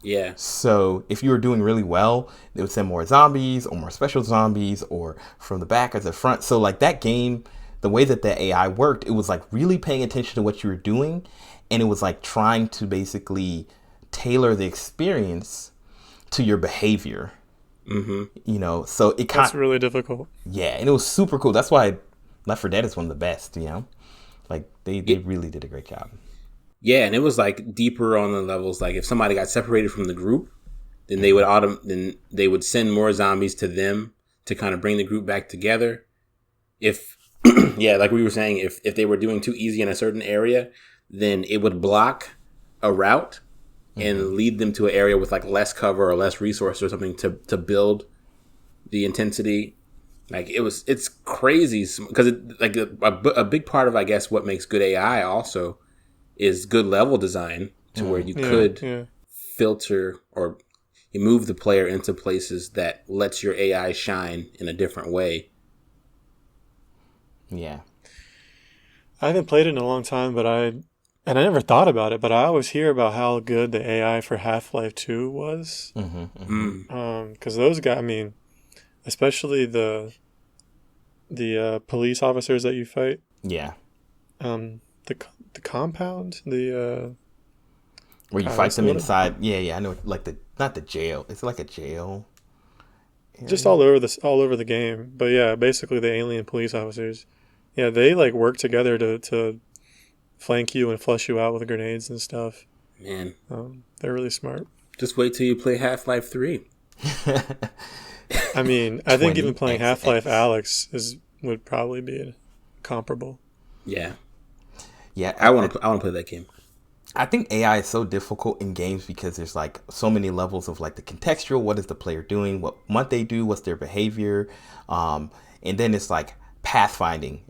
Yeah. So if you were doing really well, they would send more zombies or more special zombies or from the back or the front. So like that game, the way that the AI worked, it was like really paying attention to what you were doing. And it was like trying to basically tailor the experience to your behavior. You know, so it That's really difficult. Yeah, and it was super cool. That's why Left 4 Dead is one of the best, you know? Like they really did a great job. Yeah, and it was like deeper on the levels. Like if somebody got separated from the group, then they would send more zombies to them to kind of bring the group back together. If yeah, like we were saying, if they were doing too easy in a certain area, then it would block a route and lead them to an area with like less cover or less resources or something to build the intensity. Like it's crazy because like a big part of, I guess, what makes good AI also is good level design to where you could filter or you move the player into places that lets your AI shine in a different way. Yeah. I haven't played it in a long time, but I never thought about it, but I always hear about how good the AI for Half-Life 2 was. Because those guys, I mean, especially the police officers that you fight. Yeah. The compound, the where you fight them inside. Yeah, I know. Like not the jail. It's like a jail area. Just all over the game. But yeah, basically the alien police officers. Yeah, they like work together to flank you and flush you out with grenades and stuff. Man, they're really smart. Just wait till you play Half-Life 3. I mean, I think even playing Half-Life Alyx would probably be comparable. Yeah. Yeah, I want to play that game. I think AI is so difficult in games because there's like so many levels of like the contextual, what is the player doing, what might they do, what's their behavior, and then it's like pathfinding.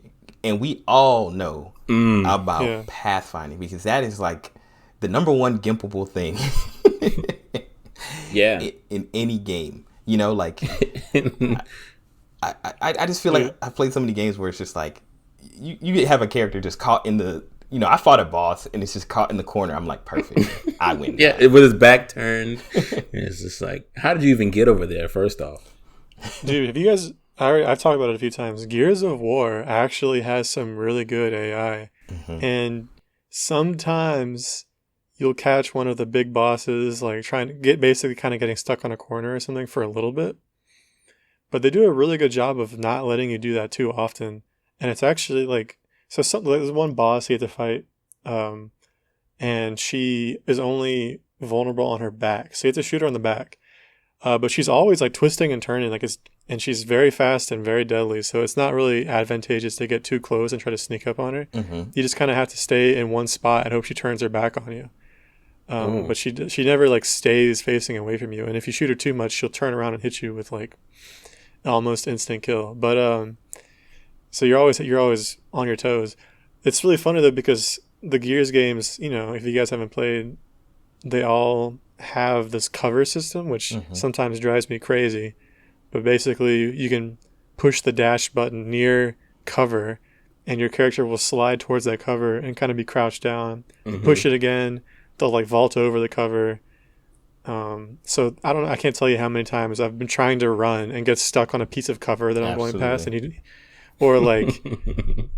And we all know about pathfinding because that is like the number one gimpable thing in any game. You know, like I just feel like I've played so many games where it's just like you have a character just caught in the, you know, I fought a boss and it's just caught in the corner. I'm like, perfect. I win. Yeah, with his back turned. And it's just like, how did you even get over there, first off? Dude, have you guys... I've talked about it a few times. Gears of War actually has some really good AI. And sometimes you'll catch one of the big bosses like trying to getting stuck on a corner or something for a little bit. But they do a really good job of not letting you do that too often. And it's actually like... So there's one boss you have to fight, and she is only vulnerable on her back. So you have to shoot her on the back. But she's always like twisting and turning, and she's very fast and very deadly. So it's not really advantageous to get too close and try to sneak up on her. You just kind of have to stay in one spot and hope she turns her back on you. But she never like stays facing away from you. And if you shoot her too much, she'll turn around and hit you with like almost instant kill. But so you're always on your toes. It's really funny though because the Gears games, you know, if you guys haven't played, they all have this cover system, which sometimes drives me crazy. But basically, you can push the dash button near cover, and your character will slide towards that cover and kind of be crouched down. Push it again, they'll like vault over the cover. So I don't know. I can't tell you how many times I've been trying to run and get stuck on a piece of cover that I'm going past, and or like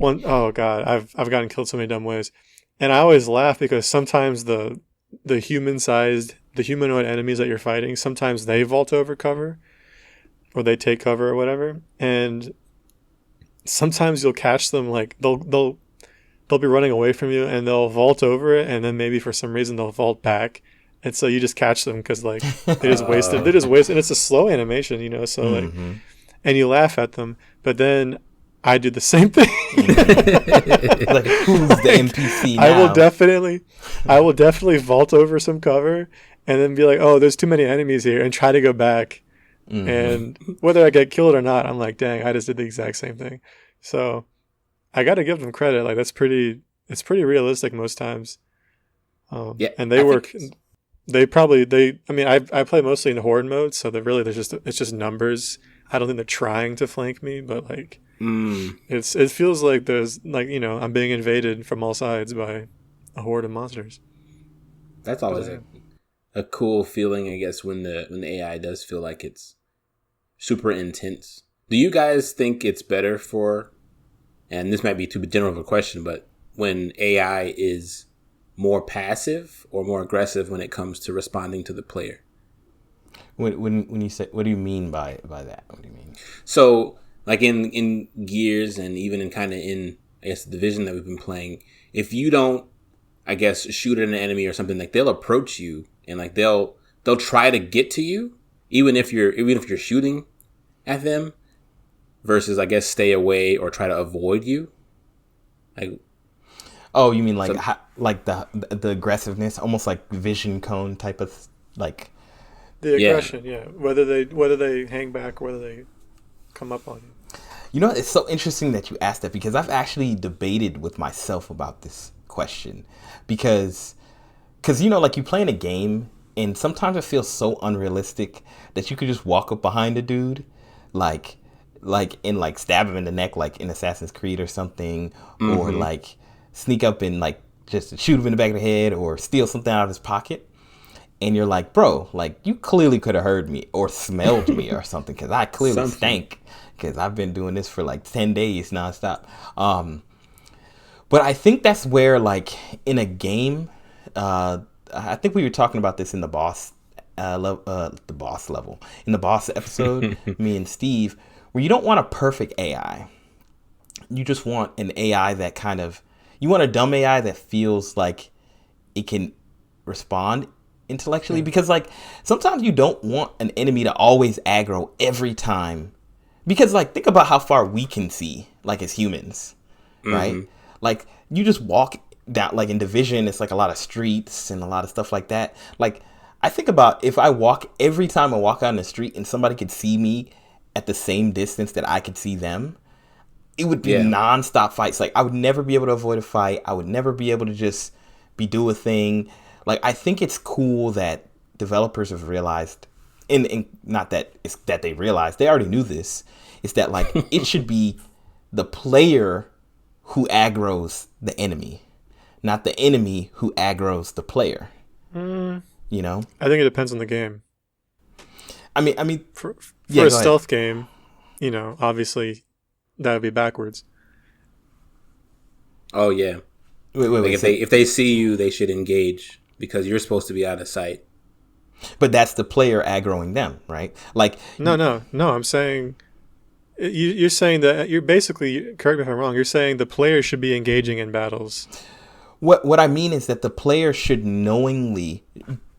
oh god, I've gotten killed so many dumb ways. And I always laugh because sometimes the humanoid enemies that you're fighting, sometimes they vault over cover or they take cover or whatever. And sometimes you'll catch them like they'll be running away from you and they'll vault over it, and then maybe for some reason they'll vault back. And so you just catch them because like they just wasted, and it's a slow animation, you know, so like, and you laugh at them, but then I do the same thing. Like, who's the NPC now? I will definitely vault over some cover and then be like, oh, there's too many enemies here, and try to go back. And whether I get killed or not, I'm like, dang, I just did the exact same thing. So I got to give them credit. Like it's pretty realistic most times. And they work. I mean, I play mostly in horde mode, so it's just numbers. I don't think they're trying to flank me, but like it feels like there's like, I'm being invaded from all sides by a horde of monsters. That's 'Cause always I am. a cool feeling, I guess, when the AI does feel like it's super intense. Do you guys think it's better for, and this might be too general of a question, but when AI is more passive or more aggressive when it comes to responding to the player? When you say, what do you mean by that? What do you mean? So, like in Gears and even in kind of in, I guess, the Division that we've been playing, if you don't, I guess, shoot at an enemy or something, like they'll approach you and like they'll try to get to you, even if you're shooting at them, versus, I guess, stay away or try to avoid you. Like, Oh, you mean like so like the aggressiveness, almost like vision cone type of like. The yeah, aggression, yeah. Whether they hang back or whether they come up on you. You know, it's so interesting that you asked that because I've actually debated with myself about this question because like you play in a game and sometimes it feels so unrealistic that you could just walk up behind a dude like and like stab him in the neck like in Assassin's Creed or something, or mm-hmm. like sneak up and like just shoot him in the back of the head or steal something out of his pocket. And you're like, bro, like you clearly could have heard me or smelled me or something because I clearly Something. stank because I've been doing this for like 10 days nonstop. But I think that's where, like, in a game, I think we were talking about this in the boss level, in the boss episode, me and Steve, where you don't want a perfect AI. You just want an AI that you want a dumb AI that feels like it can respond intellectually, Yeah. because like sometimes you don't want an enemy to always aggro every time, because like think about how far we can see like as humans, right? Mm-hmm. Like you just walk down, like in Division it's like a lot of streets and a lot of stuff like that. Like I think about if I walk, every time I walk out in the street and somebody could see me at the same distance that I could see them, it would be Yeah. nonstop fights. Like I would never be able to avoid a fight. I would never be able to just be do a thing. Like I think it's cool that developers have realized, and not that it's that they realized, they already knew this. It's that like it should be the player who aggroes the enemy, not the enemy who aggroes the player. Mm, You know? I think it depends on the game. I mean, For yeah. a Go ahead. stealth game, obviously that would be backwards. Oh yeah. Wait, wait, Like wait. if they see you, they should engage because you're supposed to be out of sight. But that's the player aggroing them, right? Like No, no, no. I'm saying you're saying that you're basically, correct me if I'm wrong. You're saying the player should be engaging in battles. what I mean is that the player should knowingly,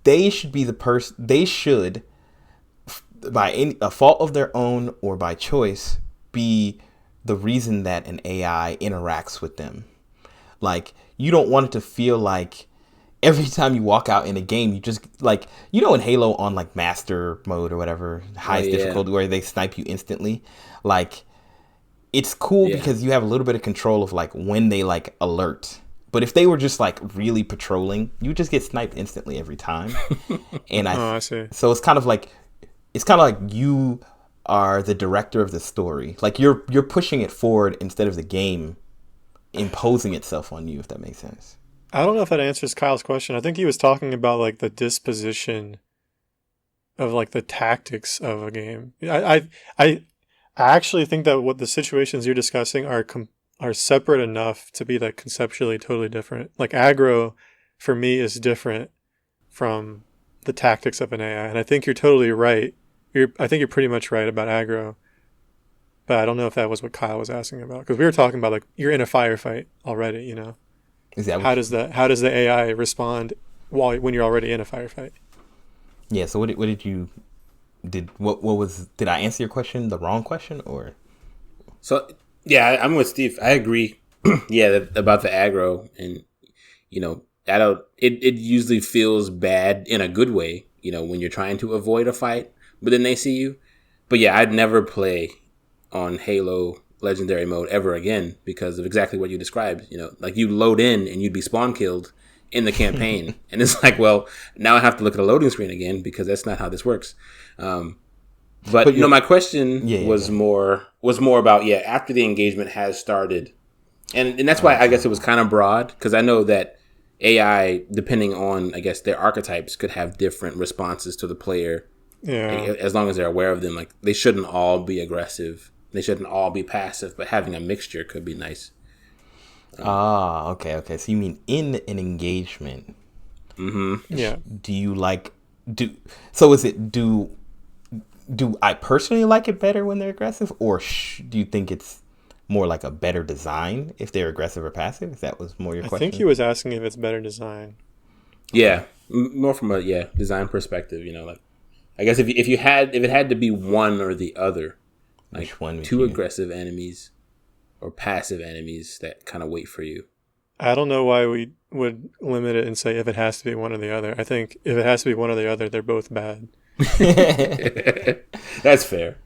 they should be the person, they should, by any a fault of their own or by choice, be the reason that an AI interacts with them. Like you don't want it to feel like every time you walk out in a game, you just like, in Halo on like master mode or whatever, Oh highest yeah. difficulty, where they snipe you instantly. Like it's cool Yeah. because you have a little bit of control of like when they like alert. But if they were just like really patrolling, you would just get sniped instantly every time. And Oh, I see. so it's kind of like you are the director of the story. Like you're pushing it forward instead of the game imposing itself on you, if that makes sense. I don't know if that answers Kyle's question. I think he was talking about like the disposition of like the tactics of a game. I actually think that what the situations you're discussing are separate enough to be like conceptually totally different. Like aggro for me is different from the tactics of an AI, and I think you're totally right. I think you're pretty much right about aggro, but I don't know if that was what Kyle was asking about, because we were talking about like you're in a firefight already. Is that How what? does the AI respond when you're already in a firefight? Yeah. So what did you did what was did I answer your question the wrong question or? So yeah, I'm with Steve. I agree. Yeah, about the aggro, and I don't. It usually feels bad in a good way. When you're trying to avoid a fight, but then they see you. But yeah, I'd never play on Halo Legendary mode ever again because of exactly what you described. Like you load in and you'd be spawn killed, in the campaign. And it's like, well, now I have to look at the loading screen again because that's not how this works. But my question was more about after the engagement has started, and that's why I guess it was kind of broad, because I know that AI, depending on, I guess, their archetypes, could have different responses to the player. Yeah. As long as they're aware of them, like they shouldn't all be aggressive, they shouldn't all be passive, but having a mixture could be nice. Okay. So you mean in an engagement? Mm-hmm. Yeah. Do I personally like it better when they're aggressive, or do you think it's more like a better design if they're aggressive or passive? If that was more your question. I think he was asking if it's better design. Yeah, more from a design perspective. Like, I guess if it had to be one or the other, like two aggressive enemies or passive enemies that kind of wait for you. I don't know why we would limit it and say if it has to be one or the other. I think if it has to be one or the other, they're both bad. That's fair.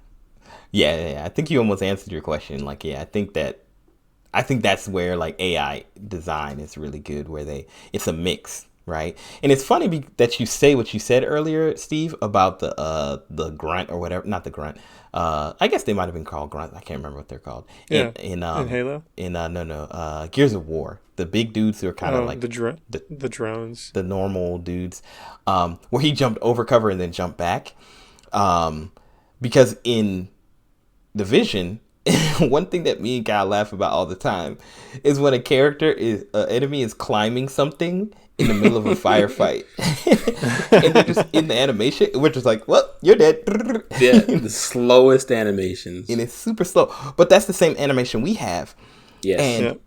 Yeah. I think you almost answered your question. Like, I think that's where like AI design is really good, where it's a mix, right? And it's funny that you say what you said earlier, Steve, about the grunt or whatever. Not the grunt. I guess they might have been called grunts. I can't remember what they're called. In Halo. Gears of War. The big dudes who are kind of like the drones, the normal dudes, where he jumped over cover and then jumped back, because in Division, one thing that me and Kyle laugh about all the time is when an enemy is climbing something in the middle of a firefight, and they're just in the animation, we're just like, well, you're dead. Yeah, the slowest animations, and it's super slow, but that's the same animation we have. Yes.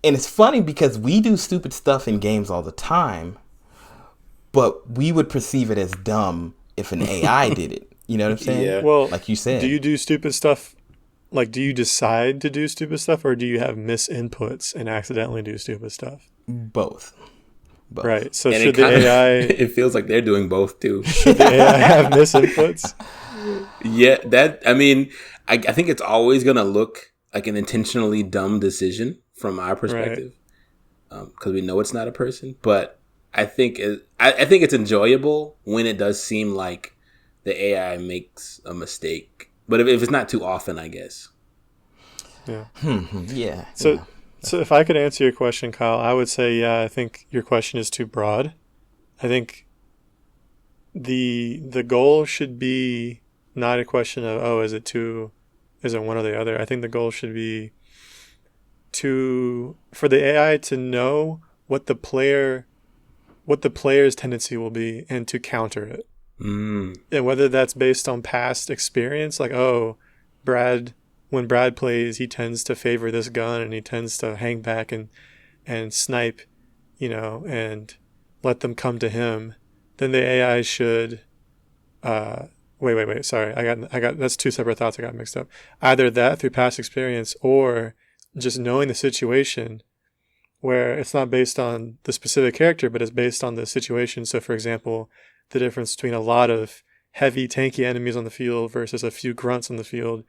And it's funny because we do stupid stuff in games all the time, but we would perceive it as dumb if an AI did it. You know what I'm saying? Yeah. Well, like you said. Do you do stupid stuff? Like, do you decide to do stupid stuff, or do you have misinputs and accidentally do stupid stuff? Both. Right. So should the AI... It feels like they're doing both, too. Should the AI have misinputs? Yeah, I think it's always going to look like an intentionally dumb decision from our perspective, because we know it's not a person. But I think it's enjoyable when it does seem like the AI makes a mistake, but if it's not too often, I guess. Yeah. Yeah. So if I could answer your question, Kyle, I would say, I think your question is too broad. I think the goal should be not a question of, is it one or the other? I think the goal should be for the AI to know what the player's tendency will be and to counter it. And whether that's based on past experience, like, when Brad plays, he tends to favor this gun and he tends to hang back and snipe, and let them come to him, then the AI should wait, sorry. I got that's two separate thoughts I got mixed up. Either that through past experience, or just knowing the situation, where it's not based on the specific character, but it's based on the situation. So, for example, the difference between a lot of heavy, tanky enemies on the field versus a few grunts on the field,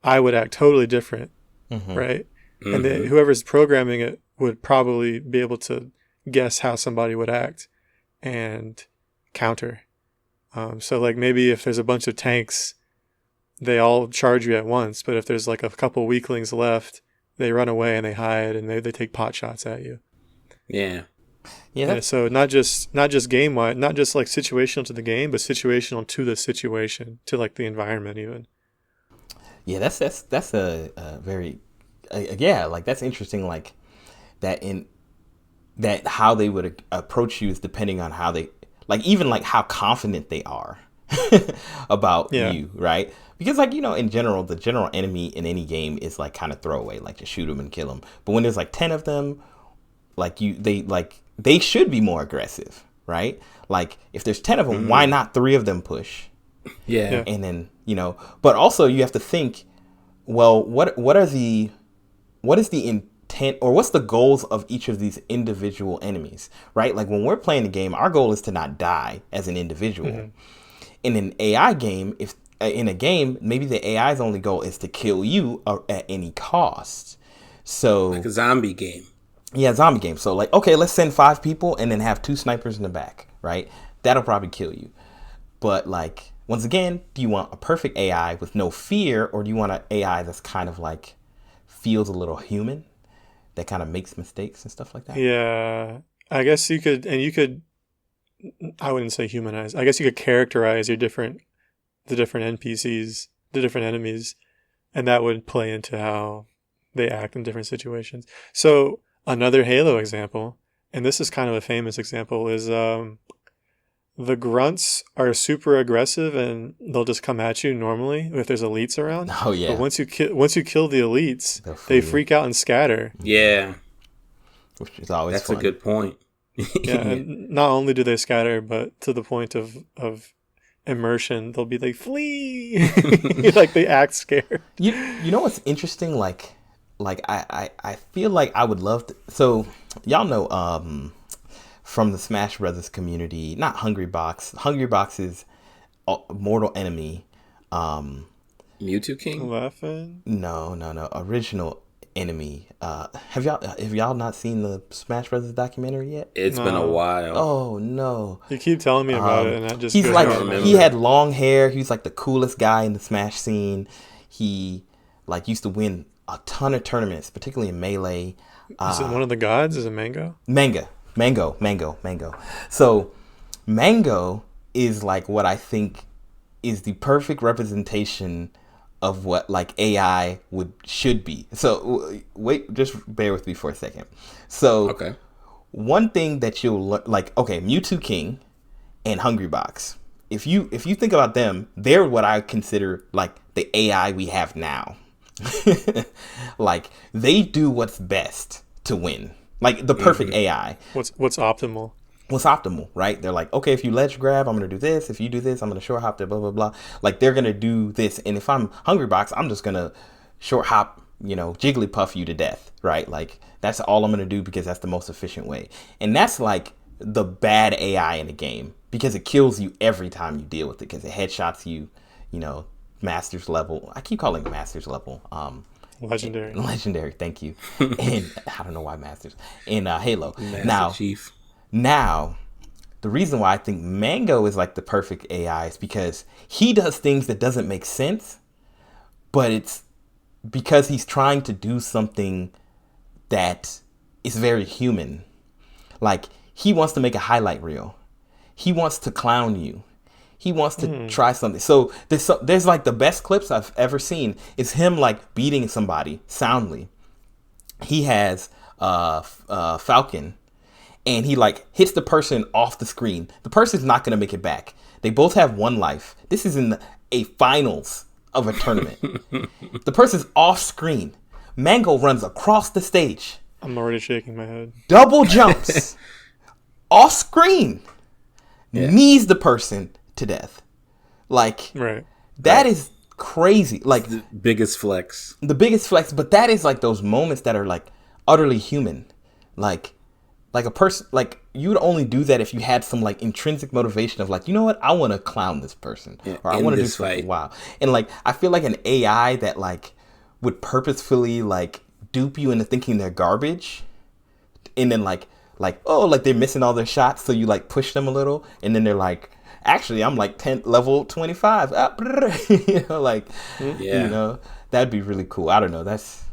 I would act totally different, right? Mm-hmm. And whoever's programming it would probably be able to guess how somebody would act and counter. So, like, maybe if there's a bunch of tanks, they all charge you at once. But if there's like a couple weaklings left, they run away and they hide and they take pot shots at you. Yeah. Yeah. So not just game wide, not just like situational to the game, but situational to the situation, to like the environment even. Yeah, that's a very like that's interesting. Like that how they would approach you is depending on how they even how confident they are about you, right? Because in general, the general enemy in any game is like kind of throwaway, like just shoot them and kill them. But when there's like 10 of them, they should be more aggressive, right? Like if there's 10 of them, why not 3 of them push? Yeah. And then, but also you have to think, well, what is the intent, or what's the goals of each of these individual enemies, right? Like when we're playing the game, our goal is to not die as an individual. In an AI game, in a game, maybe the AI's only goal is to kill you at any cost. So like a zombie game. Yeah, zombie game. So like, okay, let's send 5 people and then have 2 snipers in the back, right? That'll probably kill you. But like, once again, do you want a perfect AI with no fear, or do you want an AI that's kind of like feels a little human, that kind of makes mistakes and stuff like that? Yeah, I guess you could, and you could. I wouldn't say humanize. I guess you could characterize the different NPCs, the different enemies, and that would play into how they act in different situations. So another Halo example, and this is kind of a famous example, is the grunts are super aggressive and they'll just come at you normally if there's elites around. Oh But yeah, once you kill the elites, they'll they flee, freak out and scatter. Yeah, which is always that's a fun. good point. Yeah, and not only do they scatter, but to the point of immersion, they'll be like flee, like they act scared. You know what's interesting? I feel like I would love to. So y'all know from the Smash Brothers community, not Hungry Box. Hungry Box is a mortal enemy. Mewtwo King? Laughing. No. Original enemy. Have y'all not seen the Smash Brothers documentary yet? It's been a No. while. Oh no. You keep telling me about it, and that just He's goes like, out of my he head. had long hair. He was like the coolest guy in the Smash scene. He like used to win a ton of tournaments, particularly in Melee. Is it one of the gods? Is it Mango? Mango. So Mango is like what I think is the perfect representation of what like AI should be. So wait, just bear with me for a second. So Okay. one thing that you'll like, okay, Mewtwo King and Hungry Box. If you think about them, they're what I consider like the AI we have now. Like they do what's best to win. Like the perfect AI. What's optimal? What's optimal, right? They're like, okay, if you ledge grab, I'm gonna do this. If you do this, I'm gonna short hop to blah blah blah. Like they're gonna do this, and if I'm Hungry Box, I'm just gonna short hop, Jigglypuff you to death, right? Like that's all I'm gonna do because that's the most efficient way. And that's like the bad AI in the game because it kills you every time you deal with it because it headshots you, Masters level. I keep calling it Masters level. Legendary. Legendary, thank you. And I don't know why Masters in Halo. Master Chief. Now, the reason why I think Mango is like the perfect AI is because he does things that doesn't make sense, but it's because he's trying to do something that is very human. Like he wants to make a highlight reel. He wants to clown you. He wants to try something. So there's like the best clips I've ever seen is him like beating somebody soundly. He has Falcon. And he like hits the person off the screen. The person's not going to make it back. They both have one life. This is in a finals of a tournament. The person's off screen. Mango runs across the stage. I'm already shaking my head. Double jumps off screen. Yeah. Knees the person to death. Like Right. that is crazy. Like The biggest flex. the biggest flex, but that is like those moments that are like utterly human. Like a person, like you would only do that if you had some like intrinsic motivation of like, you know what, I want to clown this person or I want to do something fight. wild. And like, I feel like an AI that like would purposefully like dupe you into thinking they're garbage, and then like oh, like they're missing all their shots, so you like push them a little, and then they're like, actually, I'm like level 25. Like, Yeah. that'd be really cool. I don't know. That's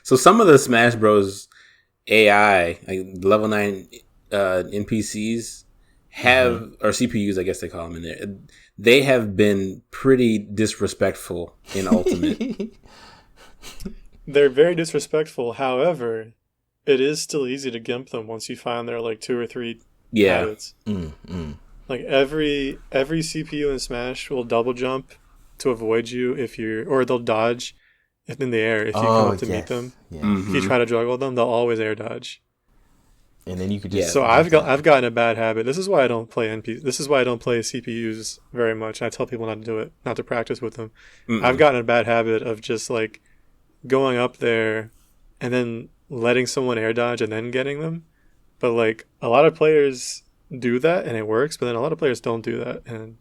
So some of the Smash Bros. AI, like level 9 NPCs, have, or CPUs, I guess they call them in there, they have been pretty disrespectful in Ultimate. They're very disrespectful. However, it is still easy to gimp them once you find their like 2 or 3 Yeah. habits. Like every CPU in Smash will double jump to avoid you or they'll dodge in the air if you come up to meet them. Yeah. If you try to juggle them, they'll always air dodge. And then you could just So I've gotten a bad habit. This is why I don't play This is why I don't play CPUs very much. I tell people not to do it, not to practice with them. I've gotten a bad habit of just like going up there and then letting someone air dodge and then getting them. But like a lot of players do that and it works, but then a lot of players don't do that, and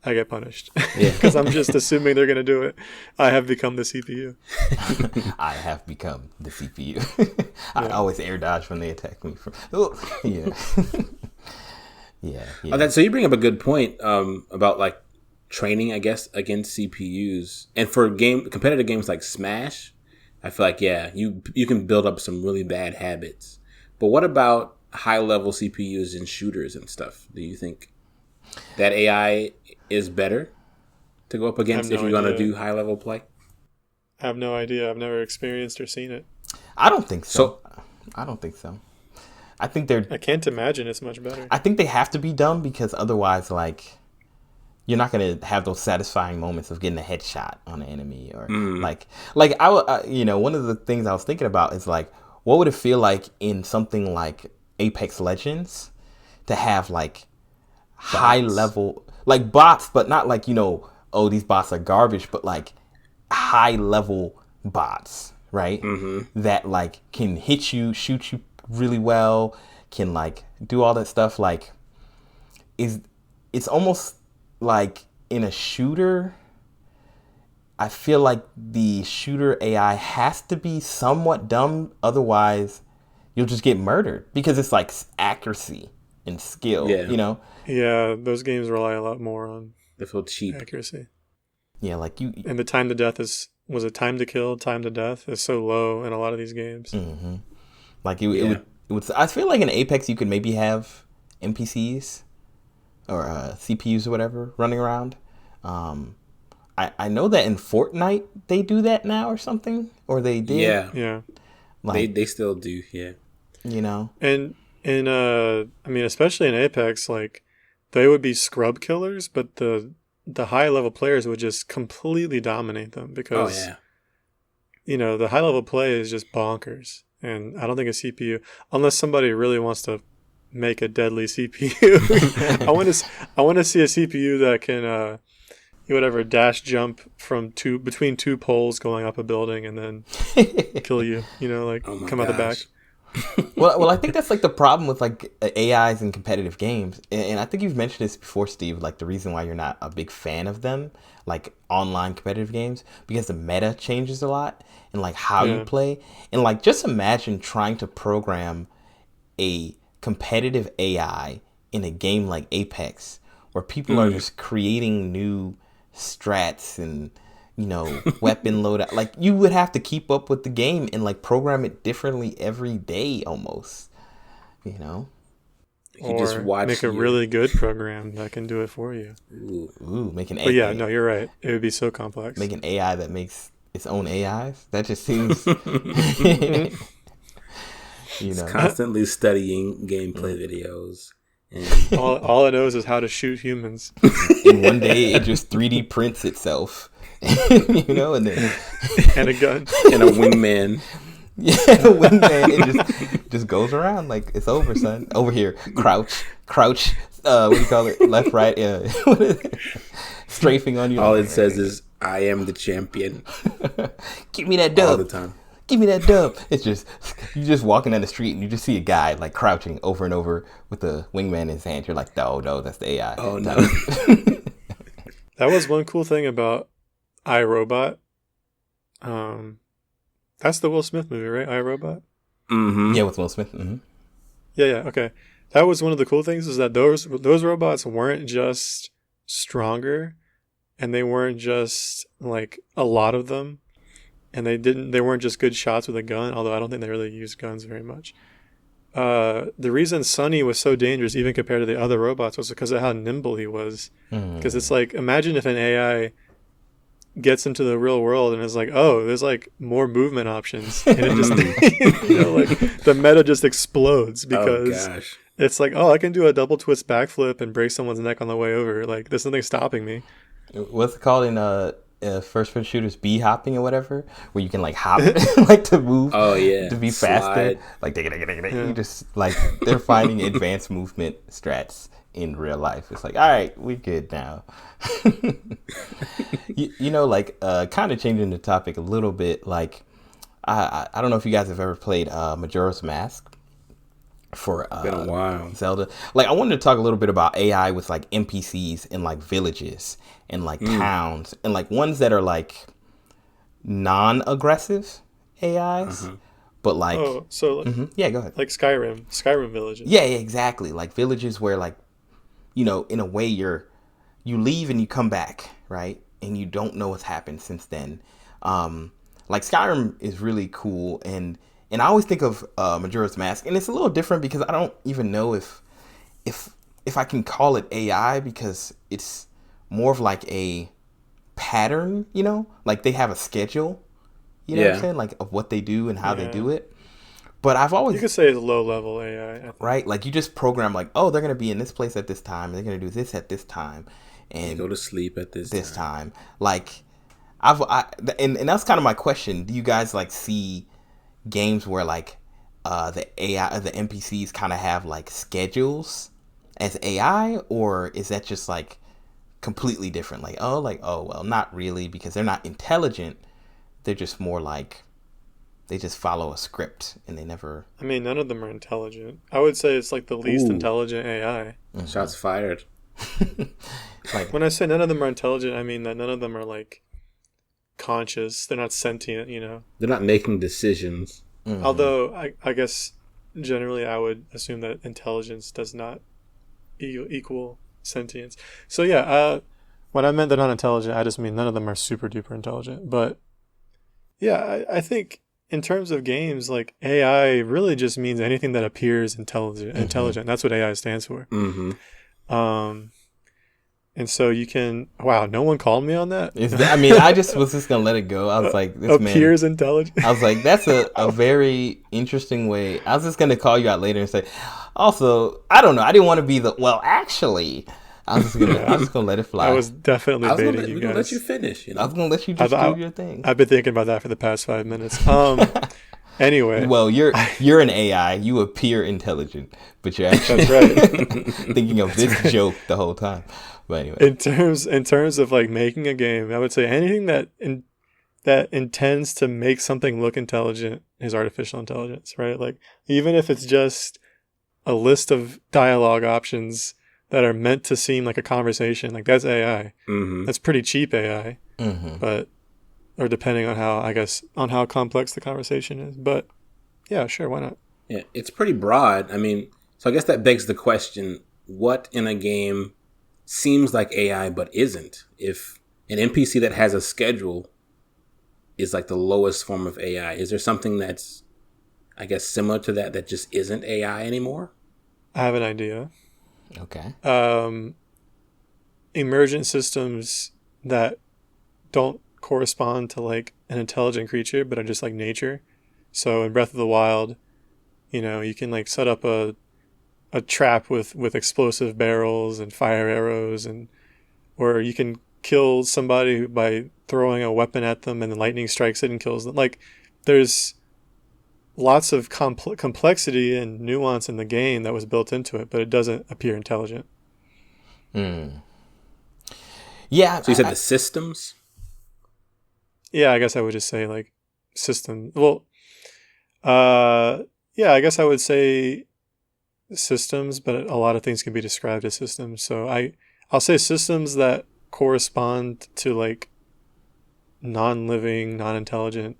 I get punished Yeah. because I'm just assuming they're going to do it. I have become the CPU. I have become the CPU. I Yeah. always air dodge when they attack me. Yeah. Yeah. So you bring up a good point about like training, I guess, against CPUs, and for competitive games like Smash, I feel like you can build up some really bad habits. But what about high level CPUs in shooters and stuff? Do you think that AI is better to go up against if you're going to do high level play? I have no idea. I've never experienced or seen it. I don't think so. I don't think so. I think I can't imagine it's much better. I think they have to be dumb because otherwise, like, you're not gonna have those satisfying moments of getting a headshot on an enemy or like one of the things I was thinking about is like, what would it feel like in something like Apex Legends to have like high level like bots, but not like these bots are garbage, but like high level bots, right? That like can hit you, shoot you really well, can like do all that stuff. Like, it's almost like in a shooter, I feel like the shooter AI has to be somewhat dumb, otherwise you'll just get murdered because it's like accuracy and skill, Yeah, those games rely a lot more on They feel cheap. accuracy. Yeah, like And the time to death was it time to kill, time to death is so low in a lot of these games. like it would. I feel like in Apex you could maybe have NPCs or CPUs or whatever running around. I know that in Fortnite they do that now or something, or they did. Yeah. Like, They still do, yeah. And I mean, especially in Apex, like they would be scrub killers, but the high level players would just completely dominate them because the high level play is just bonkers. And I don't think a CPU, unless somebody really wants to make a deadly CPU, I want to see a CPU that can dash jump from between two poles going up a building and then kill you. Come out the back. well, I think that's like the problem with like AIs in competitive games, and I think you've mentioned this before, Steve. Like the reason why you're not a big fan of them, like online competitive games, because the meta changes a lot and like how you play, and like just imagine trying to program a competitive AI in a game like Apex, where people are just creating new strats and weapon loadout. Like you would have to keep up with the game and like program it differently every day almost. You Or just watch make a really good program that can do it for you. Ooh, make an AI. But yeah, no, you're right. It would be so complex. Make an AI that makes its own AIs. That just seems It's constantly studying gameplay videos. And all it knows is how to shoot humans. And one day it just 3D prints itself. And then And a gun. and a wingman. Yeah, the wingman, it just goes around like it's over, son. Over here, crouch. What do you call it? Left, right, strafing on you. All it says is, "I am the champion." Give me that dub all the time. Give me that dub. It's just you just walking down the street and you just see a guy like crouching over and over with the wingman in his hand. You're like, no, that's the AI. Oh no. That was one cool thing about iRobot. That's the Will Smith movie, right? iRobot? Mm-hmm. Yeah, with Will Smith. Mm-hmm. Yeah, okay. That was one of the cool things is that those robots weren't just stronger and they weren't just like a lot of them and they weren't just good shots with a gun, although I don't think they really used guns very much. The reason Sonny was so dangerous even compared to the other robots was because of how nimble he was. Because it's like, imagine if an AI gets into the real world and is like, oh, there's like more movement options, and it just like the meta just explodes because it's like, oh, I can do a double twist backflip and break someone's neck on the way over. Like there's nothing stopping me. What's it called in first-person shooters? Bee hopping or whatever, where you can like hop like to move. Oh yeah, to be faster. Like you just like they're finding advanced movement strats in real life. It's like, all right, we're good now. Like kind of changing the topic a little bit. Like I don't know if you guys have ever played Majora's Mask. for Been a while. Zelda. Like, I wanted to talk a little bit about AI with like NPCs in like villages and like towns and like ones that are like non-aggressive AIs, but like, Oh, so like, yeah, go ahead. like Skyrim villages. Yeah, yeah, exactly. Like villages where like, you know, in a way you leave and you come back, right? And you don't know what's happened since then. Like Skyrim is really cool, and I always think of Majora's Mask, and it's a little different because I don't even know if I can call it AI because it's more of like a pattern, you know, like they have a schedule, you know what I'm saying, like of what they do and how they do it. But I've You always could say it's low level AI. I think. right, like you just program like, oh, they're gonna be in this place at this time, and they're gonna do this at this time, and Go to sleep at this time. Like and that's kind of my question. Do you guys like see games where like the AI, the NPCs kind of have like schedules as AI, or is that just like completely different? Like, oh, well, not really, because they're not intelligent. They're just more like they just follow a script and they never. I mean, none of them are intelligent. I would say it's like the least Ooh. intelligent AI. Shots fired. Like, When I say none of them are intelligent, I mean that none of them are like conscious. They're not sentient, you know. They're not making decisions. Although I guess generally I would assume that intelligence does not equal sentience. So yeah, when I meant they're not intelligent, I just mean none of them are super duper intelligent. But yeah, I think in terms of games, like AI really just means anything that appears intelligent. Intelligent. That's what AI stands for. And so you can. Wow, no one called me on that. I mean, I just was just gonna let it go. I was like, this appears man. intelligent. I was like, that's a very interesting way. I was just gonna call you out later and say, also, I don't know. I didn't want to be the well. Actually, I was just gonna let it fly. I was definitely baiting you guys. Gonna let you finish. You know? I was gonna let you just do your thing. I've been thinking about that for the past 5 minutes. Anyway, well, you're an AI. You appear intelligent, but you're actually that's right. thinking of this joke the whole time. But anyway, in terms of like making a game, I would say anything that intends to make something look intelligent is artificial intelligence, right? Like even if it's just a list of dialogue options that are meant to seem like a conversation, like that's AI. That's pretty cheap AI, but or depending on how complex the conversation is. But yeah, sure, why not? Yeah, it's pretty broad. I mean, so I guess that begs the question: what in a game seems like AI but isn't? If an NPC that has a schedule is like the lowest form of AI, is there something that's, I guess, similar to that just isn't AI anymore? I have an idea. Okay. Emergent systems that don't correspond to like an intelligent creature but are just like nature. So in Breath of the Wild, you know, you can like set up a trap with explosive barrels and fire arrows, and or you can kill somebody by throwing a weapon at them and then lightning strikes it and kills them. Like there's lots of complexity and nuance in the game that was built into it, but it doesn't appear intelligent. Yeah. So you said the systems? Yeah, I guess I would just say like system. Well, yeah, I guess I would say systems, but a lot of things can be described as systems. So I'll say systems that correspond to like non-living, non-intelligent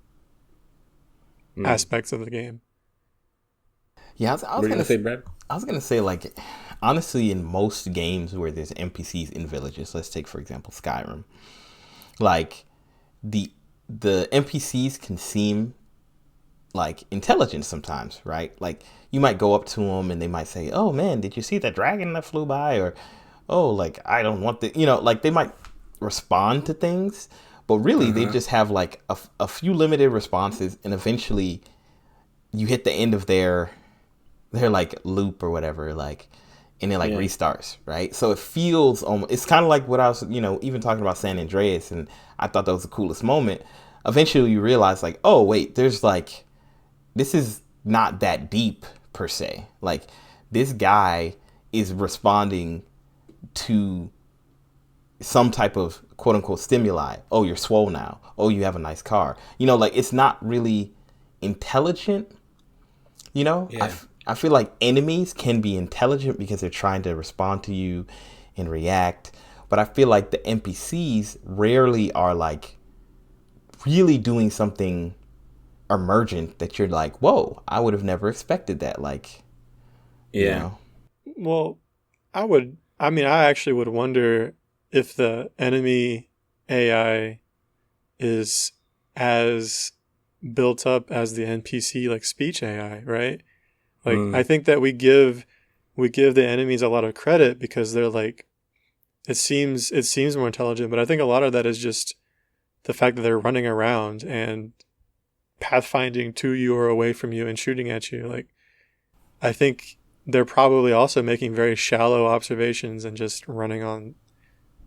aspects of the game. Yeah, I was gonna say, Brad? I was gonna say, like, honestly, in most games where there's NPCs in villages, let's take for example Skyrim, like the NPCs can seem like intelligent sometimes, right? Like you might go up to them and they might say, "Oh man, did you see that dragon that flew by?" Or, "Oh, like I don't want the," you know, like they might respond to things, but really they just have like a few limited responses, and eventually you hit the end of their like loop or whatever, like, and it like restarts, right? So it feels almost, it's kind of like what I was, you know, even talking about San Andreas, and I thought that was the coolest moment. Eventually you realize like, oh wait, there's like, this is not that deep per se. Like this guy is responding to some type of quote unquote stimuli. Oh, you're swole now. Oh, you have a nice car. You know, like it's not really intelligent. You know, I feel like enemies can be intelligent because they're trying to respond to you and react. But I feel like the NPCs rarely are like really doing something emergent that you're like, whoa, I would have never expected that. Like, you Yeah. know? Well, I actually would wonder if the enemy AI is as built up as the NPC like speech AI, right? Like I think that we give the enemies a lot of credit because they're like it seems more intelligent, but I think a lot of that is just the fact that they're running around and pathfinding to you or away from you and shooting at you. Like I think they're probably also making very shallow observations and just running on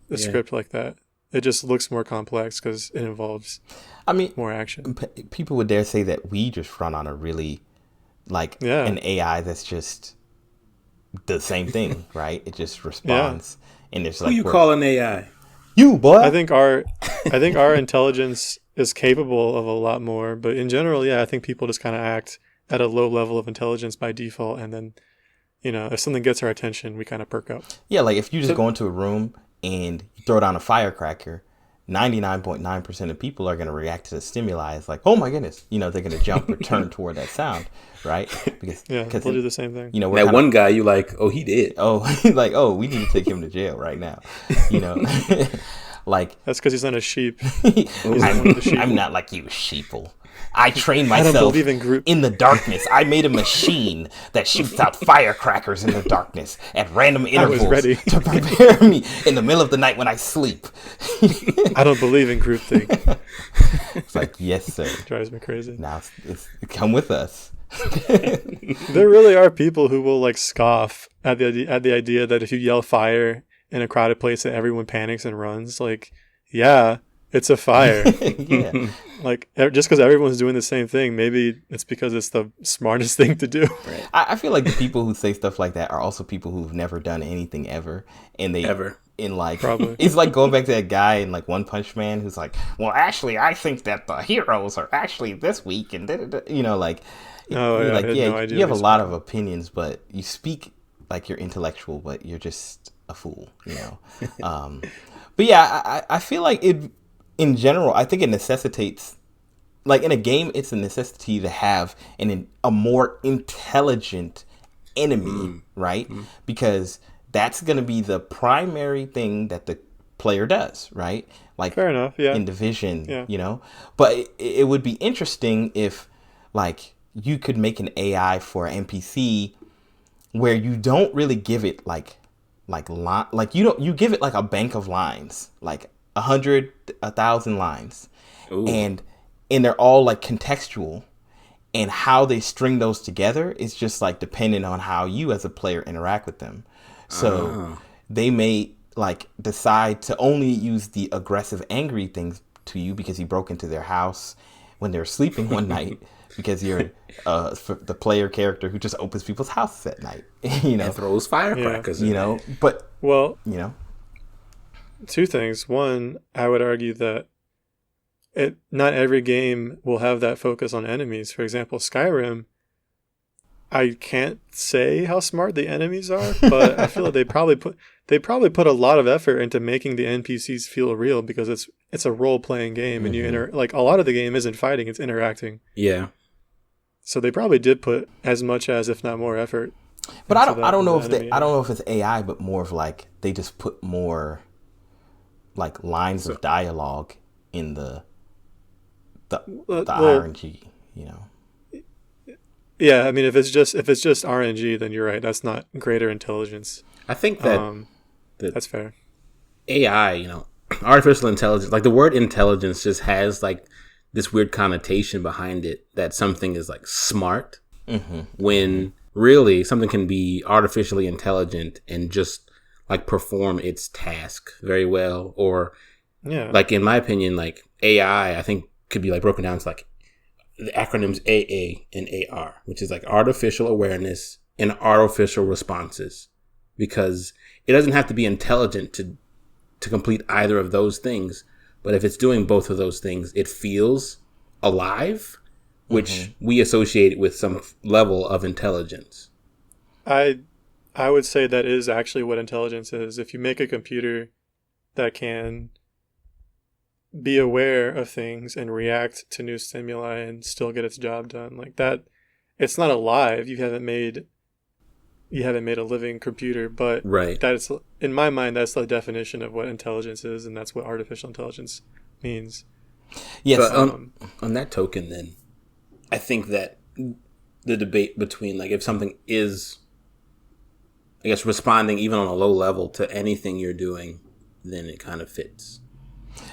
the script like that. It just looks more complex because it involves more action. People would dare say that we just run on a really like an AI that's just the same thing, right? It just responds, and it's like, who you call an AI? You, boy. I think our intelligence is capable of a lot more, but in general, I think people just kind of act at a low level of intelligence by default, and then if something gets our attention, we kind of perk up. Yeah, like if you just go into a room and you throw down a firecracker, 99.9% of people are going to react to the stimuli. It's like, oh my goodness, they're going to jump or turn toward that sound, right? Because they'll do the same thing. That one guy, you like, oh, he did. Oh, like, oh, we need to take him to jail right now. Like that's because he's not a sheep. I'm not like you, sheeple. I trained myself in the darkness. I made a machine that shoots out firecrackers in the darkness at random intervals to prepare me in the middle of the night when I sleep. I don't believe in groupthink. It's like, yes, sir. It drives me crazy. Now, come with us. There really are people who will like scoff at the idea that if you yell fire in a crowded place that everyone panics and runs. Like, yeah, it's a fire. Yeah. Like, just because everyone's doing the same thing, maybe it's because it's the smartest thing to do. Right. I feel like the people who say stuff like that are also people who've never done anything ever. And they Probably. It's like going back to that guy in like One Punch Man who's like, well, actually, I think that the heroes are actually this weak. And like, no idea you have a lot of opinions, but you speak like you're intellectual, but you're just a fool, But yeah, I feel like it, in general, I think it necessitates, like in a game, it's a necessity to have a more intelligent enemy, right? Because that's going to be the primary thing that the player does, right? Like, fair enough, yeah. In Division, But it would be interesting if, like, you could make an AI for an NPC where you don't really give it you give it like a bank of lines, like 100, 1,000 lines. Ooh. And they're all like contextual, and how they string those together is just like dependent on how you as a player interact with them. So they may like decide to only use the aggressive, angry things to you because you broke into their house when they were sleeping one night, because you're the player character who just opens people's houses at night, and throws firecrackers, But two things. One, I would argue that not every game will have that focus on enemies. For example, Skyrim, I can't say how smart the enemies are, but I feel like they probably put a lot of effort into making the NPCs feel real, because it's a role playing game, and you like a lot of the game isn't fighting, it's interacting. Yeah. So they probably did put as much as, if not more, effort. But I don't know if it's AI, but more of like they just put more like lines of dialogue in the RNG, Yeah, I mean, if it's just RNG, then you're right. That's not greater intelligence. I think that that's fair. AI, artificial intelligence, like the word intelligence just has like this weird connotation behind it that something is like smart, when really something can be artificially intelligent and just like perform its task very well. Or like, in my opinion, like AI, I think could be like broken down to like the acronyms AA and AR, which is like artificial awareness and artificial responses, because it doesn't have to be intelligent to complete either of those things. But if it's doing both of those things, it feels alive, which we associate with some level of intelligence. I I would say that is actually what intelligence is. If you make a computer that can be aware of things and react to new stimuli and still get its job done, like that, it's not alive. You haven't made a living computer, but Right. that's, in my mind, that's the definition of what intelligence is, and that's what artificial intelligence means. Yes. But on that token, then, I think that the debate between, like, if something is, I guess, responding even on a low level to anything you're doing, then it kind of fits.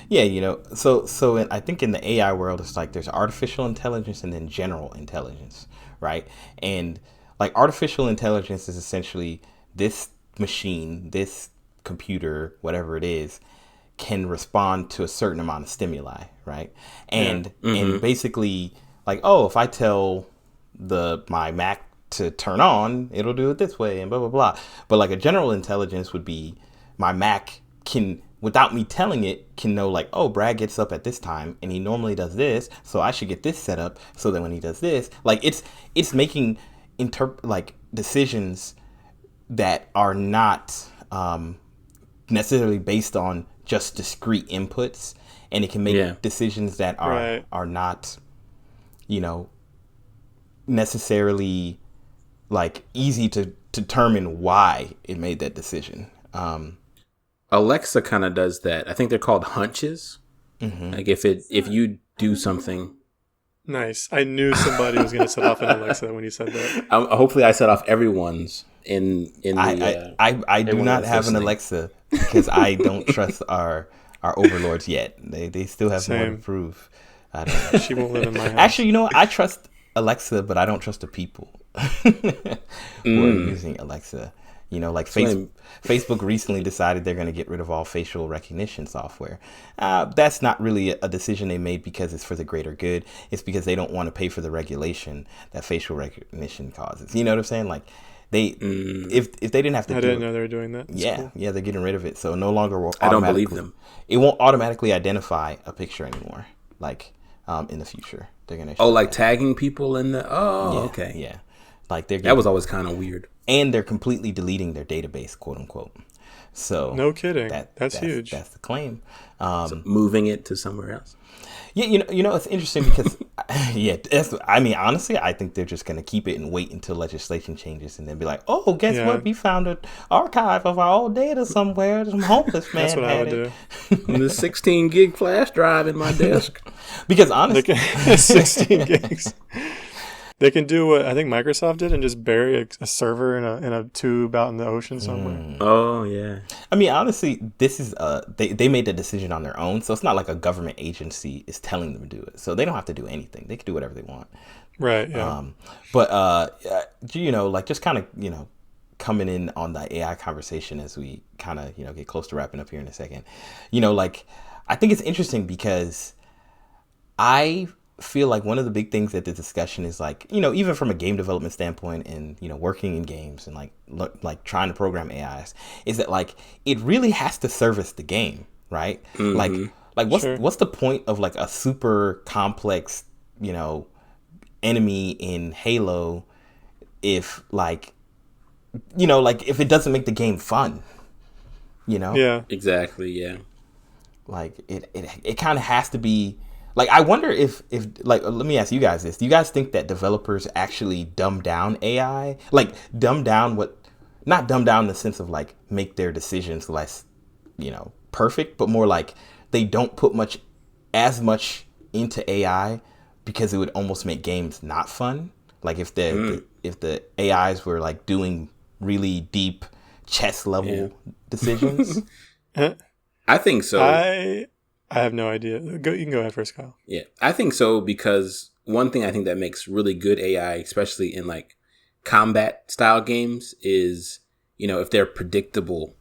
Yeah, I think in the AI world, it's like there's artificial intelligence and then general intelligence, right? And like artificial intelligence is essentially this machine, this computer, whatever it is, can respond to a certain amount of stimuli, right? And and basically, like, oh, if I tell my Mac to turn on, it'll do it this way, and blah blah blah. But like a general intelligence would be, my Mac can, without me telling it, can know like, oh, Brad gets up at this time and he normally does this, so I should get this set up so that when he does this, like it's making like decisions that are not necessarily based on just discrete inputs, and it can make decisions that are not, necessarily like easy to determine why it made that decision. Alexa kind of does that. I think they're called hunches. Like if you do something. Nice. I knew somebody was going to set off an Alexa when you said that. Hopefully, I set off everyone's in the. I do not have an Alexa because I don't trust our overlords yet. They still have more to prove. I don't. She won't live in my house. Actually, I trust Alexa, but I don't trust the people who are using Alexa. Like Facebook recently decided they're going to get rid of all facial recognition software. That's not really a decision they made because it's for the greater good. It's because they don't want to pay for the regulation that facial recognition causes. You know what I'm saying? Like if they didn't have to, I didn't know they were doing that. That's cool. Yeah, they're getting rid of it. So no longer will I don't believe them. It won't automatically identify a picture anymore. Like in the future, they're going to. Like tagging people in the. Okay. Yeah. Like that was always kind of weird. And they're completely deleting their database, quote unquote. So no kidding. That's huge. That's the claim. So moving it to somewhere else. Yeah, it's interesting because honestly, I think they're just going to keep it and wait until legislation changes and then be like, oh, guess what? We found an archive of our old data somewhere. Some homeless man. That's what I would do. The 16 gig flash drive in my desk. Because honestly, 16 gigs. They can do what I think Microsoft did and just bury a server in a tube out in the ocean somewhere. Oh, yeah. I mean, honestly, this is they made the decision on their own, so it's not like a government agency is telling them to do it. So they don't have to do anything. They can do whatever they want. Right, yeah. Like just kind of, coming in on the AI conversation as we kind of, get close to wrapping up here in a second. I think it's interesting because I feel like one of the big things that the discussion is like, even from a game development standpoint and, working in games and like trying to program AIs, is that like it really has to service the game, right? Like what's the point of like a super complex, enemy in Halo if like, if it doesn't make the game fun, Yeah, exactly. Yeah. Like it kind of has to be. Like, I wonder if let me ask you guys this. Do you guys think that developers actually dumb down AI? Like, not dumb down in the sense of, like, make their decisions less, perfect, but more like they don't put as much into AI because it would almost make games not fun? Like, if the AIs were, like, doing really deep chess-level decisions? I think so. I have no idea. You can go ahead first, Kyle. Yeah, I think so because one thing I think that makes really good AI, especially in like combat style games, is, if they're predictable.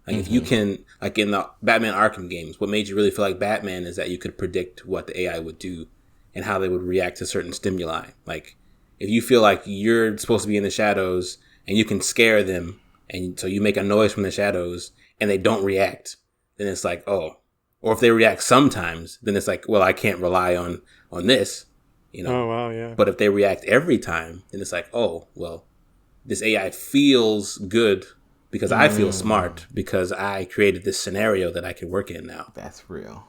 Like if you can, like in the Batman Arkham games, what made you really feel like Batman is that you could predict what the AI would do and how they would react to certain stimuli. Like if you feel like you're supposed to be in the shadows and you can scare them, and so you make a noise from the shadows and they don't react, then it's like, oh. Or if they react sometimes, then it's like, well, I can't rely on this, Oh, wow, yeah. But if they react every time, then it's like, oh, well, this AI feels good because I feel smart because I created this scenario that I can work in now. That's real.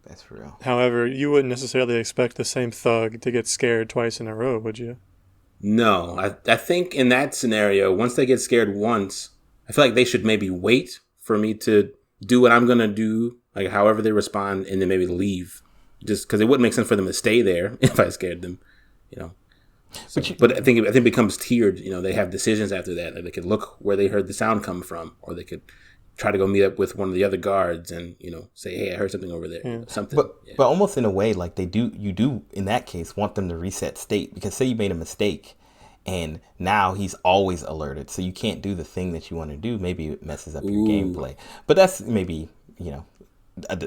That's real. However, you wouldn't necessarily expect the same thug to get scared twice in a row, would you? No, I think in that scenario, once they get scared once, I feel like they should maybe wait for me to do what I'm going to do, like however they respond, and then maybe leave. Just because it wouldn't make sense for them to stay there if I scared them, you know. So, but I think it becomes tiered. You know, they have decisions after that. Like they could look where they heard the sound come from, or they could try to go meet up with one of the other guards and, you know, say, hey, I heard something over there. Yeah. Something. But almost in a way, like you do in that case want them to reset state, because say you made a mistake and now he's always alerted, so you can't do the thing that you want to do. Maybe it messes up your gameplay. But that's maybe, you know,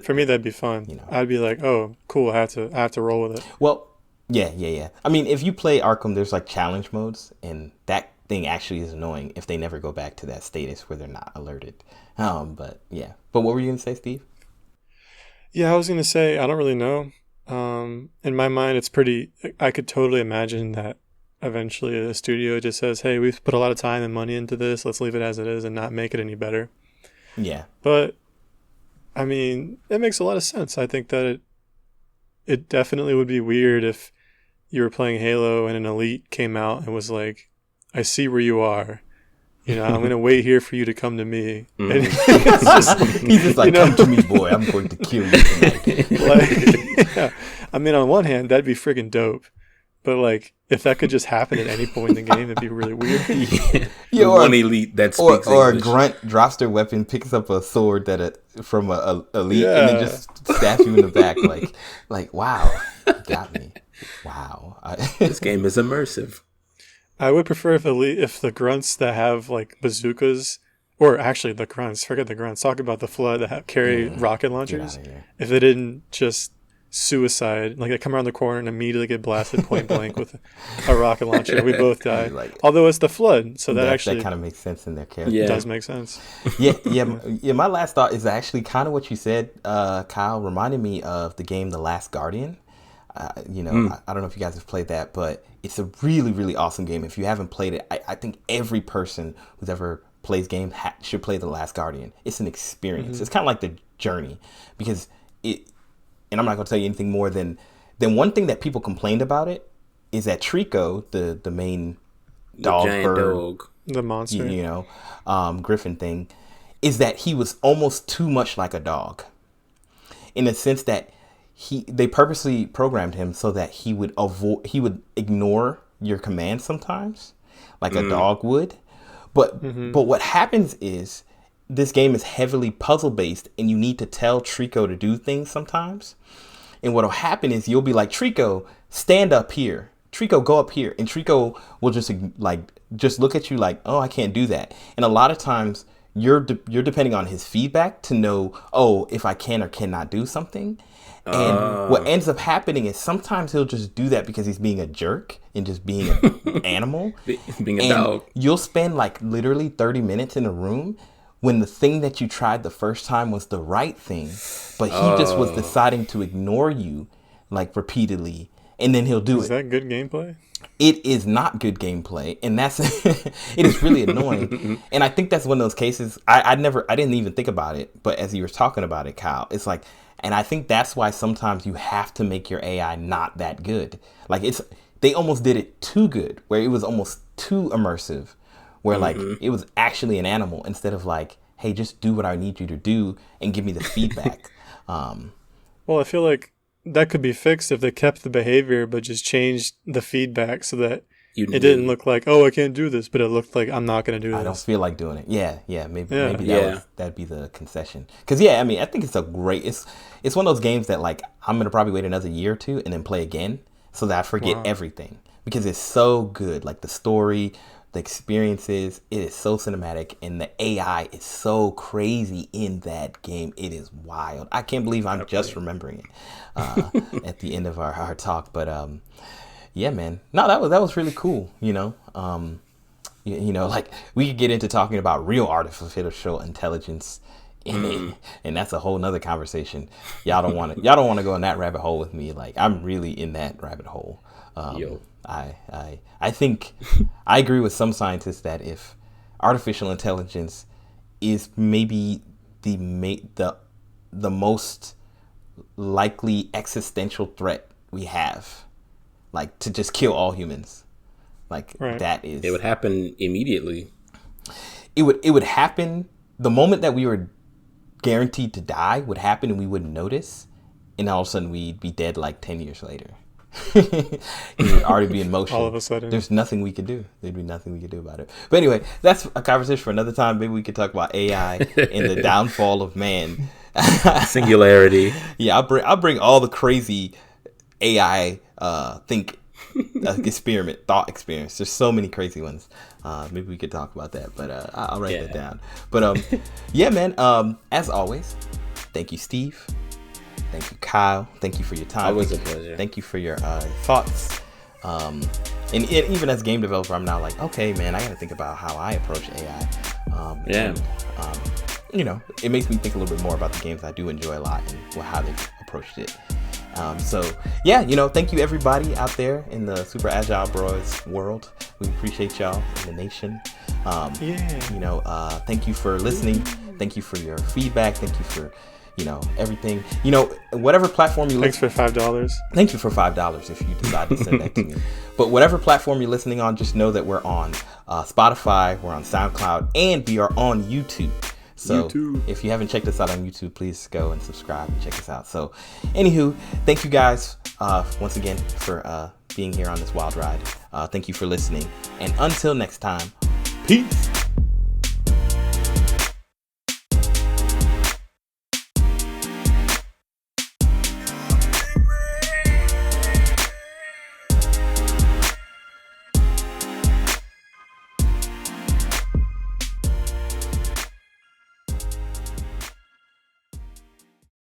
for me that'd be fun. You know, I'd be like, oh, cool, I have to roll with it. Well, yeah. I mean, if you play Arkham, there's like challenge modes, and that thing actually is annoying if they never go back to that status where they're not alerted. But yeah. But what were you gonna say, Steve? Yeah, I was gonna say I don't really know. In my mind, it's pretty. I could totally imagine that eventually a studio just says, "Hey, we've put a lot of time and money into this. Let's leave it as it is and not make it any better." Yeah. But I mean, it makes a lot of sense. I think that it definitely would be weird if you were playing Halo and an elite came out and was like, "I see where you are. You know, I'm going to wait here for you to come to me." Mm. And he's just like, you know, "Come to me, boy. I'm going to kill you tonight." Like, yeah. I mean, on one hand, that'd be freaking dope. But like, if that could just happen at any point in the game, it'd be really weird. Yeah, or one elite that speaks or English. A grunt drops their weapon, picks up a sword from a elite, and then just stabs you in the back. Like, wow, you got me. Wow, this game is immersive. I would prefer if the grunts that have like bazookas, or actually the grunts, forget the grunts, talk about the flood that carry rocket launchers. If they didn't just suicide, like they come around the corner and immediately get blasted point blank with a rocket launcher, we both die. Like, although it's the flood, so that actually kind of makes sense in their character. Yeah. Does make sense. Yeah. My last thought is actually kind of what you said, Kyle. Reminded me of the game The Last Guardian. You know, I don't know if you guys have played that, but it's a really, really awesome game. If you haven't played it, I think every person who's ever plays games should play The Last Guardian. It's an experience. It's kind of like The Journey, because and I'm not going to tell you anything more than one thing that people complained about it is that Trico, the main dog, the monster, you know, Griffin thing, is that he was almost too much like a dog, in the sense that they purposely programmed him so that he would ignore your commands sometimes, like a dog would. But what happens is this game is heavily puzzle based, and you need to tell Trico to do things sometimes. And what'll happen is you'll be like, "Trico, stand up here. Trico, go up here," and Trico will just look at you like, "Oh, I can't do that." And a lot of times you're depending on his feedback to know, oh, if I can or cannot do something. And what ends up happening is sometimes he'll just do that because he's being a jerk and just being an animal. Being a dog. You'll spend like literally 30 minutes in a room when the thing that you tried the first time was the right thing, but he just was deciding to ignore you like repeatedly, and then he'll do it. Is that good gameplay? It is not good gameplay, and that's it is really annoying. And I think that's one of those cases I didn't even think about it, but as you were talking about it, Kyle, it's like, and I think that's why sometimes you have to make your AI not that good. Like they almost did it too good, where it was almost too immersive, where like it was actually an animal instead of like, hey, just do what I need you to do and give me the feedback. Well, I feel like that could be fixed if they kept the behavior but just changed the feedback so that it didn't look like, oh, I can't do this, but it looked like I'm not going to do this. I don't feel like doing it. Maybe that'd be the concession. Because I mean, I think it's it's one of those games that like I'm gonna probably wait another year or two and then play again so that I forget everything, because it's so good. Like the story, the experiences, it is so cinematic, and the AI is so crazy in that game. It is wild. I can't believe I'm just remembering it at the end of our talk. But yeah, man. No, that was really cool. You know, like we could get into talking about real artificial intelligence, and that's a whole nother conversation. Y'all don't want to go in that rabbit hole with me. Like I'm really in that rabbit hole. I think I agree with some scientists that if artificial intelligence is maybe the most likely existential threat we have, like to just kill all humans, like that is, it would happen immediately. It would happen the moment that we were guaranteed to die would happen, and we wouldn't notice, and all of a sudden we'd be dead like 10 years later. It would already be in motion. All of a sudden, there's nothing we could do. There'd be nothing we could do about it. But anyway, that's a conversation for another time. Maybe we could talk about AI and the downfall of man. Singularity. Yeah, I'll bring all the crazy AI thought experiments. There's so many crazy ones. Maybe we could talk about that, but I'll write that down. But yeah, man. As always, thank you, Steve. Thank you, Kyle. Thank you for your time. Always a pleasure. Thank you for your thoughts. And even as a game developer, I'm now like, okay, man, I got to think about how I approach AI. It makes me think a little bit more about the games I do enjoy a lot and how they've approached it. Thank you everybody out there in the Super Agile Bros world. We appreciate y'all in the nation. Thank you for listening. Thank you for your feedback. Thank you for everything. Whatever platform you Thanks for $5. Thank you for $5 if you decide to send that to me. But whatever platform you're listening on, just know that we're on Spotify, we're on SoundCloud, and we are on YouTube. So if you haven't checked us out on YouTube, please go and subscribe and check us out. So anywho, thank you guys once again for being here on this wild ride. Thank you for listening. And until next time, peace.